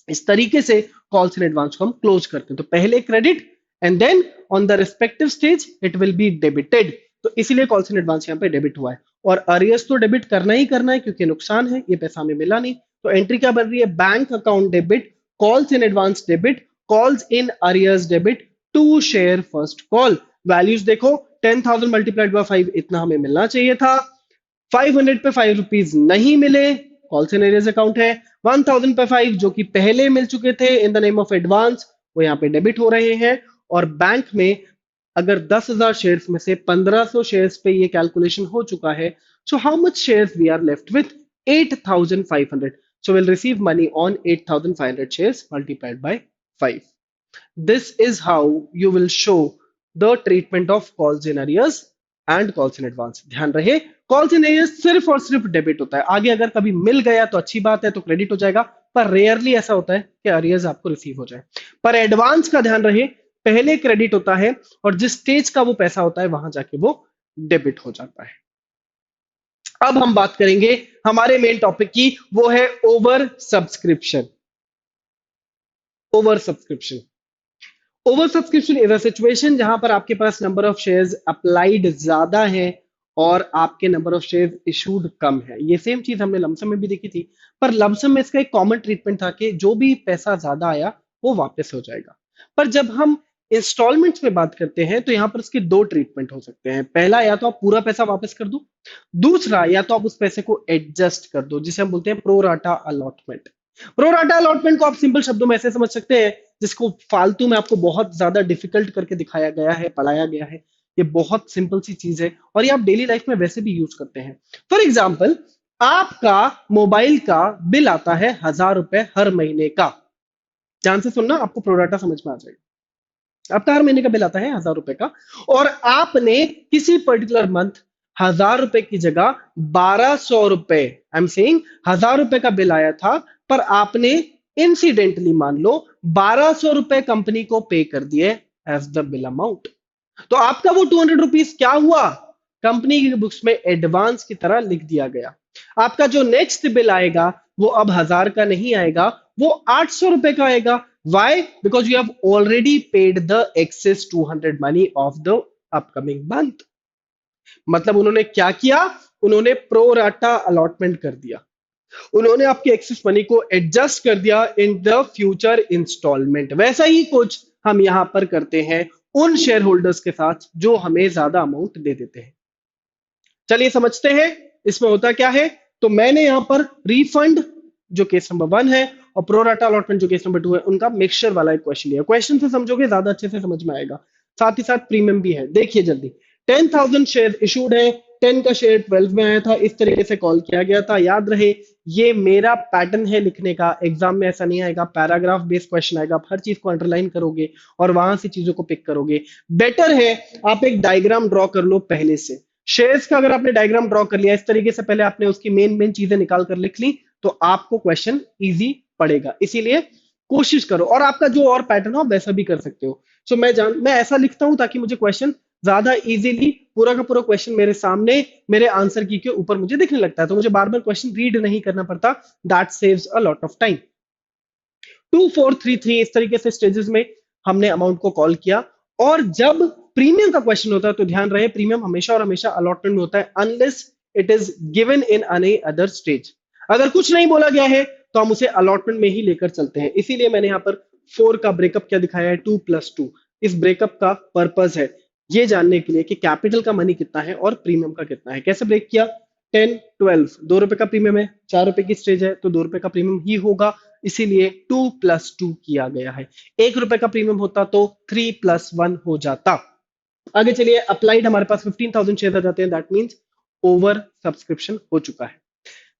Speaker 1: इस तरीके से कॉल्स इन एडवांस को हम क्लोज करते हैं। तो पहले credit and then on the respective stage it will be debited. तो इसीलिए कॉल्स इन एडवांस यहाँ पे डेबिट हुआ है। और अरियर्स तो डेबिट करना ही करना है क्योंकि नुकसान है, ये पैसा हमें मिला नहीं। तो एंट्री क्या बन रही है, bank account debit, calls in advance debit, calls in arrears debit to share first call. Values देखो, 10,000 मल्टीप्लाइड बाय 5 इतना हमें मिलना चाहिए था, 500 पे 5 रुपीज नहीं मिले, कॉल्स एंड एरियर्स अकाउंट है। 1000 पे 5 जो कि पहले मिल चुके थे in the name of advance, वो यहाँ पे डेबिट हो रहे हैं। और बैंक में अगर 10,000 शेयर्स में से 1500 शेयर्स पे ये कैलकुलेशन हो चुका है, so how much shares we are left with, 8500। So will receive money on 8500 shares multiplied by 5। This is how you will show the treatment of calls in arrears and calls in advance। ध्यान रहे, calls in arrears सिर्फ और सिर्फ debit होता है। आगे अगर कभी मिल गया तो अच्छी बात है, तो क्रेडिट हो जाएगा, पर रेयरली ऐसा होता है कि अरियर्स आपको रिसीव हो जाए। पर एडवांस का ध्यान रहे, पहले क्रेडिट होता है और जिस स्टेज का वो पैसा होता है वहां जाके वो डेबिट हो जाता है। अब हम बात करेंगे हमारे मेन टॉपिक की, वो है over subscription. Over subscription, over subscription is a situation जहां पर आपके पास नंबर ऑफ शेयर्स अप्लाइड ज्यादा है और आपके नंबर ऑफ शेयर्स इशूड कम है। ये सेम चीज हमने लमसम में भी देखी थी, पर लमसम में इसका एक कॉमन ट्रीटमेंट था कि जो भी पैसा ज्यादा आया वो वापस हो जाएगा। पर जब हम इंस्टॉलमेंट्स में बात करते हैं तो यहाँ पर इसके दो ट्रीटमेंट हो सकते हैं। पहला, या तो आप पूरा पैसा वापस कर दो, दूसरा या तो आप उस पैसे को एडजस्ट कर दो, जिसे हम बोलते हैं प्रोराटा अलॉटमेंट। प्रोराटा अलॉटमेंट को आप सिंपल शब्दों में ऐसे समझ सकते हैं, जिसको फालतू में आपको बहुत ज्यादा डिफिकल्ट करके दिखाया गया है, पढ़ाया गया है। ये बहुत सिंपल सी चीज है और ये आप डेली लाइफ में वैसे भी यूज करते हैं। फॉर एग्जाम्पल, आपका मोबाइल का बिल आता है 1000 रुपए हर महीने का। ध्यान से सुनना, आपको प्रोराटा समझ में आ जाएगा। आपका हर महीने का बिल आता है 1000 रुपए का, और आपने किसी पर्टिकुलर मंथ 1000 रुपए की जगह 1200 रुपए, आई एम सेइंग 1000 रुपए का बिल आया था, पर आपने इंसिडेंटली मान लो 1200 रुपए कंपनी को पे कर दिए एज द बिल अमाउंट। तो आपका वो 200 रुपीज क्या हुआ, कंपनी की बुक्स में एडवांस की तरह लिख दिया गया। आपका जो नेक्स्ट बिल आएगा वो अब 1000 का नहीं आएगा, वो 800 रुपए का आएगा। Why? Because you have already paid the excess 200 money of the upcoming month. मतलब उन्होंने क्या किया, उन्होंने प्रोराटा अलॉटमेंट कर दिया, उन्होंने आपके एक्सेस मनी को एडजस्ट कर दिया इन द फ्यूचर इंस्टॉलमेंट। वैसा ही कुछ हम यहां पर करते हैं उन शेयर होल्डर्स के साथ जो हमें ज्यादा अमाउंट दे देते हैं। चलिए समझते हैं इसमें होता क्या है। तो मैंने यहां पर रिफंड जो केस नंबर 1 है और प्रोराटा अलॉटमेंट जो केस नंबर 2 है, उनका मिक्सचर वाला एक क्वेश्चन लिया। क्वेश्चन से समझोगे ज्यादा अच्छे से समझ में आएगा, साथ ही साथ प्रीमियम भी है। देखिए जल्दी, 10,000 शेयर इशूड है, 10 का शेयर 12 में आया था, इस तरीके से कॉल किया गया था। याद रहे, ये मेरा पैटर्न है लिखने का, एग्जाम में ऐसा नहीं आएगा, पैराग्राफ बेस्ड क्वेश्चन आएगा, आप हर चीज को अंडरलाइन करोगे और वहां से चीजों को पिक करोगे। बेटर है आप एक डायग्राम ड्रॉ कर लो पहले से। शेयर्स का अगर आपने डायग्राम ड्रॉ कर लिया इस तरीके से, पहले आपने उसकी मेन मेन चीजें निकाल कर लिख ली, तो आपको क्वेश्चन इजी पड़ेगा। इसीलिए कोशिश करो, और आपका जो और पैटर्न हो वैसा भी कर सकते हो। सो मैं ऐसा लिखता हूं ताकि मुझे क्वेश्चन ज्यादा इजीली पूरा का पूरा क्वेश्चन मेरे सामने मेरे आंसर की के ऊपर मुझे दिखने लगता है, तो मुझे बार बार क्वेश्चन रीड नहीं करना पड़ता। That saves a lot of time. 2433 इस तरीके से स्टेजेस में हमने अमाउंट को कॉल किया। और जब प्रीमियम का क्वेश्चन होता है तो ध्यान रहे, प्रीमियम हमेशा और हमेशा अलॉटमेंट में होता है unless it is given in any other stage. अगर कुछ नहीं बोला गया है तो हम उसे अलॉटमेंट में ही लेकर चलते हैं। इसीलिए मैंने यहां पर 4 का ब्रेकअप क्या दिखाया है, 2+2। इस ब्रेकअप का पर्पस है ये जानने के लिए कि कैपिटल का मनी कितना है और प्रीमियम का कितना है। कैसे ब्रेक किया, 10 12 2 रुपए का प्रीमियम है, 4 रुपए की स्टेज है तो 2 रुपए का प्रीमियम ही होगा, इसीलिए 2+2 किया गया है। 1 रुपए का प्रीमियम होता तो 3+1 हो जाता। आगे चलिए, अप्लाइड हमारे पास 15,000 शेयर आ जाते हैं, दैट मींस ओवर सब्सक्रिप्शन हो चुका है।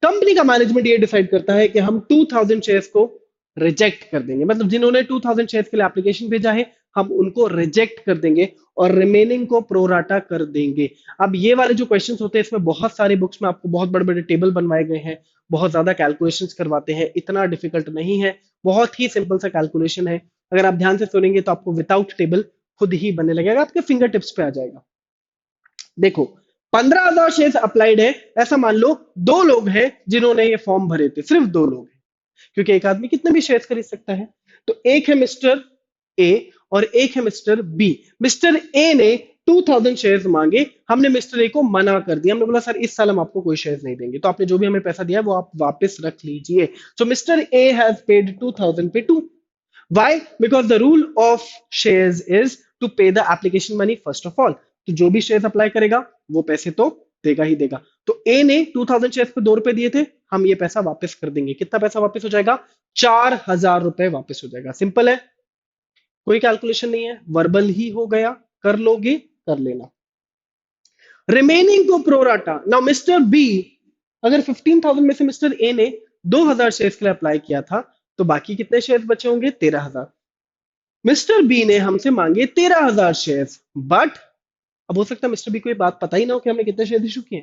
Speaker 1: कंपनी का मैनेजमेंट ये डिसाइड करता है कि हम 2000 शेयर्स को रिजेक्ट कर देंगे। मतलब जिन्होंने 2000 शेयर्स के लिए एप्लीकेशन भेजा है हम उनको रिजेक्ट कर देंगे और रिमेनिंग को प्रोराटा कर देंगे। अब ये वाले जो क्वेश्चंस होते हैं इसमें बहुत सारी बुक्स में आपको बहुत बड़े बड़े टेबल बनवाए गए हैं, बहुत ज्यादा कैलकुलेशंस करवाते हैं, इतना डिफिकल्ट नहीं है, बहुत ही सिंपल सा कैलकुलेशन है। अगर आप ध्यान से सुनेंगे तो आपको विदाउट टेबल खुद ही बनने लगेगा, आपके फिंगर टिप्स पे आ जाएगा। देखो 15,000 शेयर अप्लाइड है, ऐसा मान लो दो लोग हैं जिन्होंने ये फॉर्म भरे थे, सिर्फ दो लोग हैं, क्योंकि एक आदमी कितने भी शेयर खरीद सकता है। तो एक है मिस्टर ए और एक है मिस्टर बी। मिस्टर ए ने 2,000 शेयर्स मांगे, हमने मिस्टर ए को मना कर दिया, हमने बोला सर इस साल हम आपको कोई शेयर्स नहीं देंगे, तो आपने जो भी हमें पैसा दिया वो आप वापस रख लीजिए। सो मिस्टर ए हैज पेड 2,000 पे to. Why? Because the rule of shares is to pay the application money first of all. तो जो भी शेयर्स अप्लाई करेगा वो पैसे तो देगा ही देगा। तो ए ने 2,000 शेयर्स पे 2 रुपए दिए थे, हम ये पैसा वापस कर देंगे। कितना पैसा वापस हो जाएगा? 4,000 रुपए वापस हो जाएगा। सिंपल है, कोई कैलकुलेशन नहीं है, वर्बल ही हो गया, कर लोगे कर लेना। रिमेनिंग को प्रोराटा। नाउ मिस्टर बी, अगर 15,000 में से मिस्टर ए ने 2,000 शेयर्स के लिए अप्लाई किया था, तो बाकी कितने शेयर्स बचे होंगे? 13,000। मिस्टर बी ने हमसे मांगे 13,000 शेयर्स, बट अब हो सकता है मिस्टर बी को ये बात पता ही ना हो कि हमने कितने शेयर इशू किए।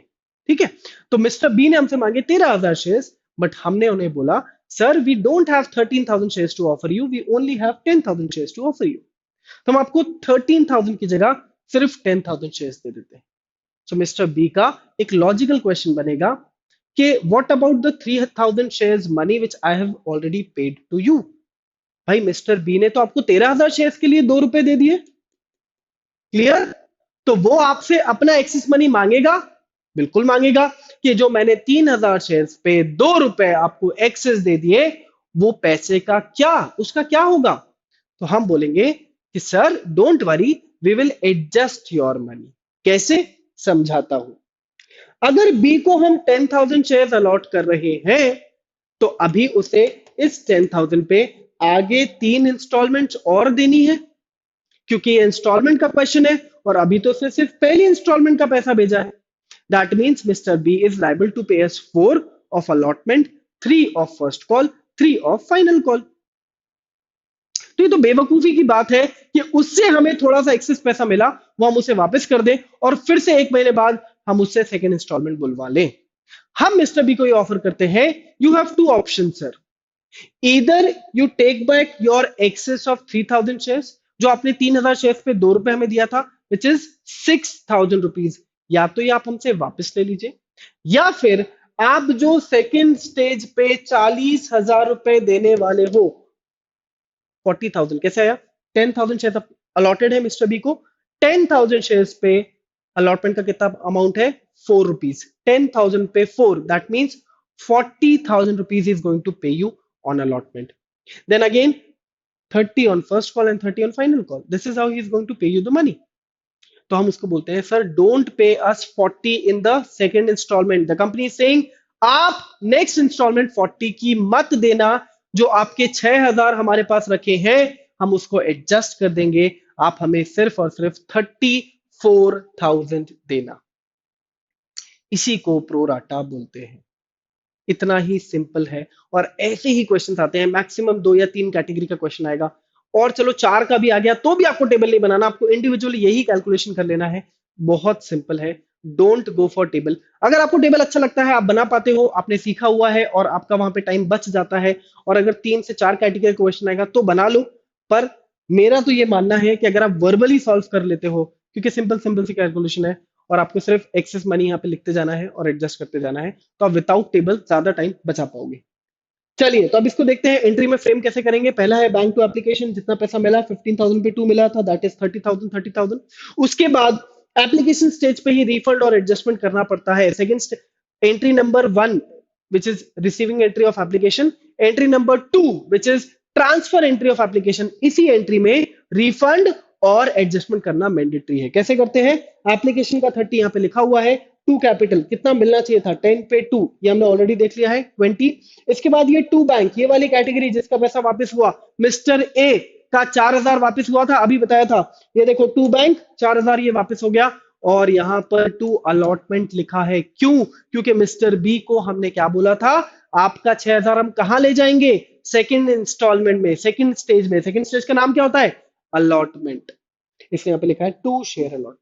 Speaker 1: ठीक है, तो मिस्टर बी ने हमसे मांगे 13,000 शेयर्स, बट हमने उन्हें बोला sir we don't have 13,000 shares to offer you, we only have 10,000 shares to offer you. तो हम आपको 13,000 की जगह सिर्फ 10,000 शेयर्स दे देते हैं। सो मिस्टर बी का एक लॉजिकल क्वेश्चन बनेगा कि what about the 3,000 shares money which I have already paid to you. भाई मिस्टर बी ने तो आपको 13,000 शेयर्स के लिए 2 रुपए दे दिए, क्लियर? तो वो आपसे अपना एक्सेस मनी मांगेगा, बिल्कुल मांगेगा, कि जो मैंने 3,000 शेयर्स पे 2 रुपए आपको एक्सेस दे दिए, वो पैसे का क्या, उसका क्या होगा? तो हम बोलेंगे कि sir don't worry, we will adjust your money. कैसे? समझाता हूं। अगर बी को हम 10,000 शेयर्स अलॉट कर रहे हैं, तो अभी उसे इस 10,000 पे आगे 3 इंस्टॉलमेंट्स और देनी है, क्योंकि ये इंस्टॉलमेंट का क्वेश्चन है और अभी तो उसने सिर्फ पहली इंस्टॉलमेंट का पैसा भेजा है। That means mister B is liable to pay us 4 of allotment, 3 of first call, 3 of final call. तो ये तो बेवकूफी की बात है कि उससे हमें थोड़ा सा एक्सेस पैसा मिला, वो हम उसे वापस कर दें और फिर से 1 महीने बाद हम उससे सेकेंड इंस्टॉलमेंट बुलवा लें। हम मिस्टर बी को ये ऑफर करते हैं, you have 2 option sir. Either you take back your excess of 3,000 shares, जो आपने 3,000 शेयर्स पे 2 रुपए हमें दिया था, विच इज 6,000 रुपीज, या तो ये आप हमसे वापस ले लीजिए, या फिर आप जो सेकेंड स्टेज पे 40,000 रुपए देने वाले हो, 40,000 कैसे आया? 10,000 शेयर अलॉटेड है मिस्टर बी को, 10,000 शेयर्स पे अलॉटमेंट का कितना अमाउंट है? 4 रुपीज। 10,000 पे 4, that means 40,000 rupees is going to pay you on allotment. Then again 30 on first call and 30 on final call. This is how he is going to pay you the money. तो हम उसको बोलते हैं sir don't pay us 40 in the second installment. The company is saying आप next installment 40 की मत देना, जो आपके 6,000 हमारे पास रखे हैं हम उसको एडजस्ट कर देंगे, आप हमें सिर्फ और सिर्फ 34,000 देना। इसी को प्रोराटा बोलते हैं। इतना ही सिंपल है, और ऐसे ही क्वेश्चन आते हैं, मैक्सिमम 2 या 3 कैटेगरी का क्वेश्चन आएगा, और चलो 4 का भी आ गया तो भी आपको टेबल नहीं बनाना, आपको इंडिविजुअली यही कैलकुलेशन कर लेना है। बहुत सिंपल है, डोंट गो फॉर टेबल। अगर आपको टेबल अच्छा लगता है, आप बना पाते हो, आपने सीखा हुआ है और आपका वहां पे टाइम बच जाता है, और अगर 3 से 4 कैटेगरी का क्वेश्चन आएगा तो बना लो। पर मेरा तो ये मानना है कि अगर आप वर्बली सॉल्व कर लेते हो, क्योंकि सिंपल सिंपल सी कैलकुलेशन है और आपको सिर्फ एक्सेस मनी यहाँ पे लिखते जाना है और एडजस्ट करते जाना है, तो आप विदाउट टेबल ज्यादा टाइम बचा पाओगे। चलिए तो अब इसको देखते हैं, एंट्री में फ्रेम कैसे करेंगे। पहला है बैंक टू एप्लीकेशन, जितना पैसा मिला 15,000 पे 2 मिला था, दैट इज 30,000 30,000। उसके बाद एप्लीकेशन स्टेज पे ही रिफंड और एडजस्टमेंट करना पड़ता है। Second entry number 1 which is receiving entry of application, entry number 2 which is transfer entry of application, इसी एंट्री में रिफंड और एडजस्टमेंट करना मैंडेटरी है। कैसे करते हैं? एप्लीकेशन का 30 यहाँ पे लिखा हुआ है, 2 कैपिटल कितना मिलना चाहिए था, 10 पे 2, ये हमने ऑलरेडी देख लिया है 20। इसके बाद ये 2 बैंक, ये वाली कैटेगरी जिसका पैसा वापस हुआ, मिस्टर ए का 4,000 वापस हुआ था, अभी बताया था, ये देखो 2 बैंक 4,000 ये वापस हो गया, और यहां पर 2 अलॉटमेंट लिखा है। क्यों? क्योंकि मिस्टर बी को हमने क्या बोला था, आपका 6,000 हम कहां ले जाएंगे? सेकंड इंस्टॉलमेंट में, सेकंड स्टेज में। सेकंड स्टेज का नाम क्या होता है? अलॉटमेंट, इसलिए यहाँ पे लिखा है 2 शेयर अलॉटमेंट।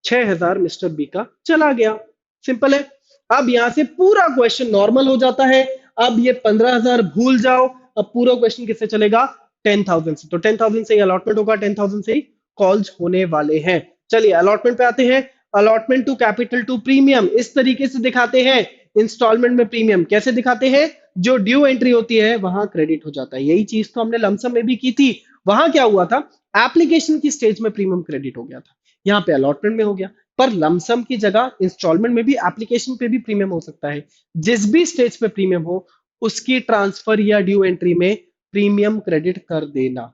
Speaker 1: 6,000 मिस्टर बी का चला गया, सिंपल है। अब यहां से पूरा क्वेश्चन नॉर्मल हो जाता है। अब ये 15,000 भूल जाओ, अब पूरा क्वेश्चन किससे चलेगा? 10,000 से। तो 10,000 से ही अलॉटमेंट होगा, 10,000 से ही कॉल्स होने वाले हैं। चलिए अलॉटमेंट पे आते हैं। Allotment to capital to premium इस तरीके से दिखाते हैं। इंस्टॉलमेंट में प्रीमियम कैसे दिखाते हैं? जो ड्यू एंट्री होती है वहां क्रेडिट हो जाता है। यही चीज तो हमने लमसम में भी की थी। वहां क्या हुआ था? एप्लीकेशन की स्टेज में प्रीमियम क्रेडिट हो गया था, यहाँ पे अलॉटमेंट में हो गया। पर लमसम की जगह इंस्टॉलमेंट में भी, एप्लीकेशन पे भी प्रीमियम हो सकता है। जिस भी स्टेज पे प्रीमियम हो उसकी ट्रांसफर या ड्यू एंट्री में प्रीमियम क्रेडिट कर देना।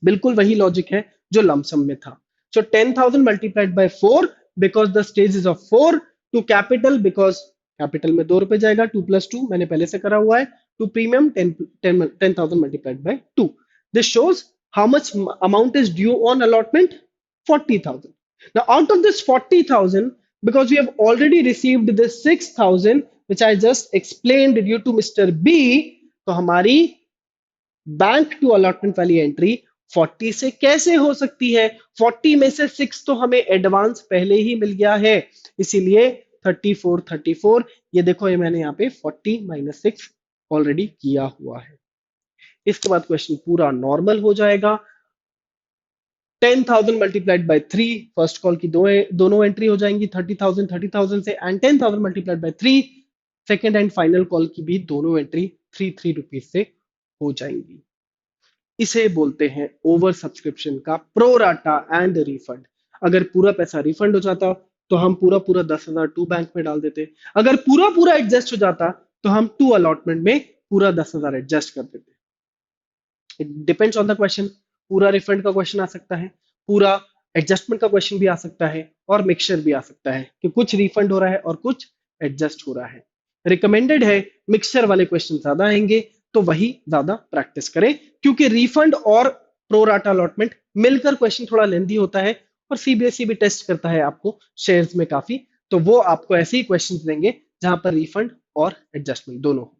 Speaker 1: बिल्कुल वही लॉजिक है जो लमसम में था। So 10,000 multiplied by 4 because the stage is of 4 to capital, because capital में 2 रुपए जाएगा, 2 + 2 मैंने पहले से करा हुआ है, to premium 10,000 multiplied by 2। This shows how much amount is due on allotment, 40,000। Now, out of this 40,000, because we have already received this 6,000, which I just explained due to Mr. B, तो हमारी bank to allotment वाली entry 40 से कैसे हो सकती है? 40 में से 6 तो हमें एडवांस पहले ही मिल गया है, इसीलिए 34 ये देखो, ये मैंने यहाँ पे 40 - 6 ऑलरेडी किया हुआ है। इसके बाद क्वेश्चन पूरा नॉर्मल हो जाएगा। 10,000 मल्टीप्लाइड बाय 3, फर्स्ट कॉल की दोनों एंट्री हो जाएंगी 30,000 से, and 10,000 multiplied by 3 second and final call की भी दोनों एंट्री 3 रुपीज से हो जाएंगी। इसे बोलते हैं ओवर सब्सक्रिप्शन का प्रोराटा एंड रिफंड। अगर पूरा पैसा रिफंड हो जाता तो हम पूरा 10,000 टू बैंक में डाल देते। अगर पूरा एडजस्ट हो जाता तो हम टू अलॉटमेंट में पूरा 10,000 एडजस्ट कर देते। It depends on the question. पूरा रिफंड का क्वेश्चन आ सकता है, पूरा एडजस्टमेंट का क्वेश्चन भी आ सकता है, और मिक्सचर भी आ सकता है कि कुछ रिफंड हो रहा है और कुछ एडजस्ट हो रहा है। रिकमेंडेड है मिक्सचर वाले क्वेश्चन ज्यादा आएंगे तो वही ज्यादा प्रैक्टिस करें, क्योंकि रिफंड और प्रोराटा अलॉटमेंट मिलकर क्वेश्चन थोड़ा लेंदी होता है, और सीबीएसई भी टेस्ट करता है आपको शेयर्स में काफी, तो वो आपको ऐसे ही क्वेश्चन देंगे जहां पर रिफंड और एडजस्टमेंट दोनों हो।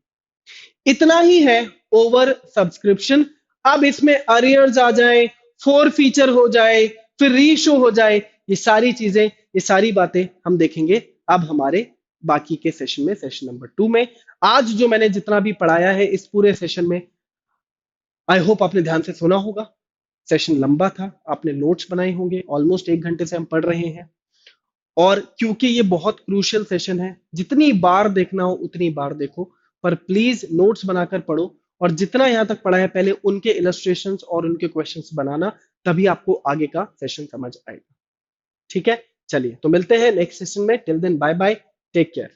Speaker 1: इतना ही है ओवर सब्सक्रिप्शन। अब इसमें अरियर्स आ जाए, फोर फीचर हो जाए, फिर रीशो हो जाए, ये सारी चीजें, ये सारी बातें हम देखेंगे अब हमारे बाकी के सेशन में, सेशन नंबर 2 में। आज जो मैंने जितना भी पढ़ाया है इस पूरे सेशन में, आई होप आपने ध्यान से सुना होगा। सेशन लंबा था, आपने नोट्स बनाए होंगे, ऑलमोस्ट 1 घंटे से हम पढ़ रहे हैं। और क्योंकि ये बहुत क्रूशियल सेशन है, जितनी बार देखना हो उतनी बार देखो, पर प्लीज नोट्स बनाकर पढ़ो, और जितना यहां तक पढ़ा है पहले उनके इलस्ट्रेशंस और उनके क्वेश्चंस बनाना, तभी आपको आगे का सेशन समझ आएगा। ठीक है, चलिए तो मिलते हैं नेक्स्ट सेशन में। Till then bye bye, take care.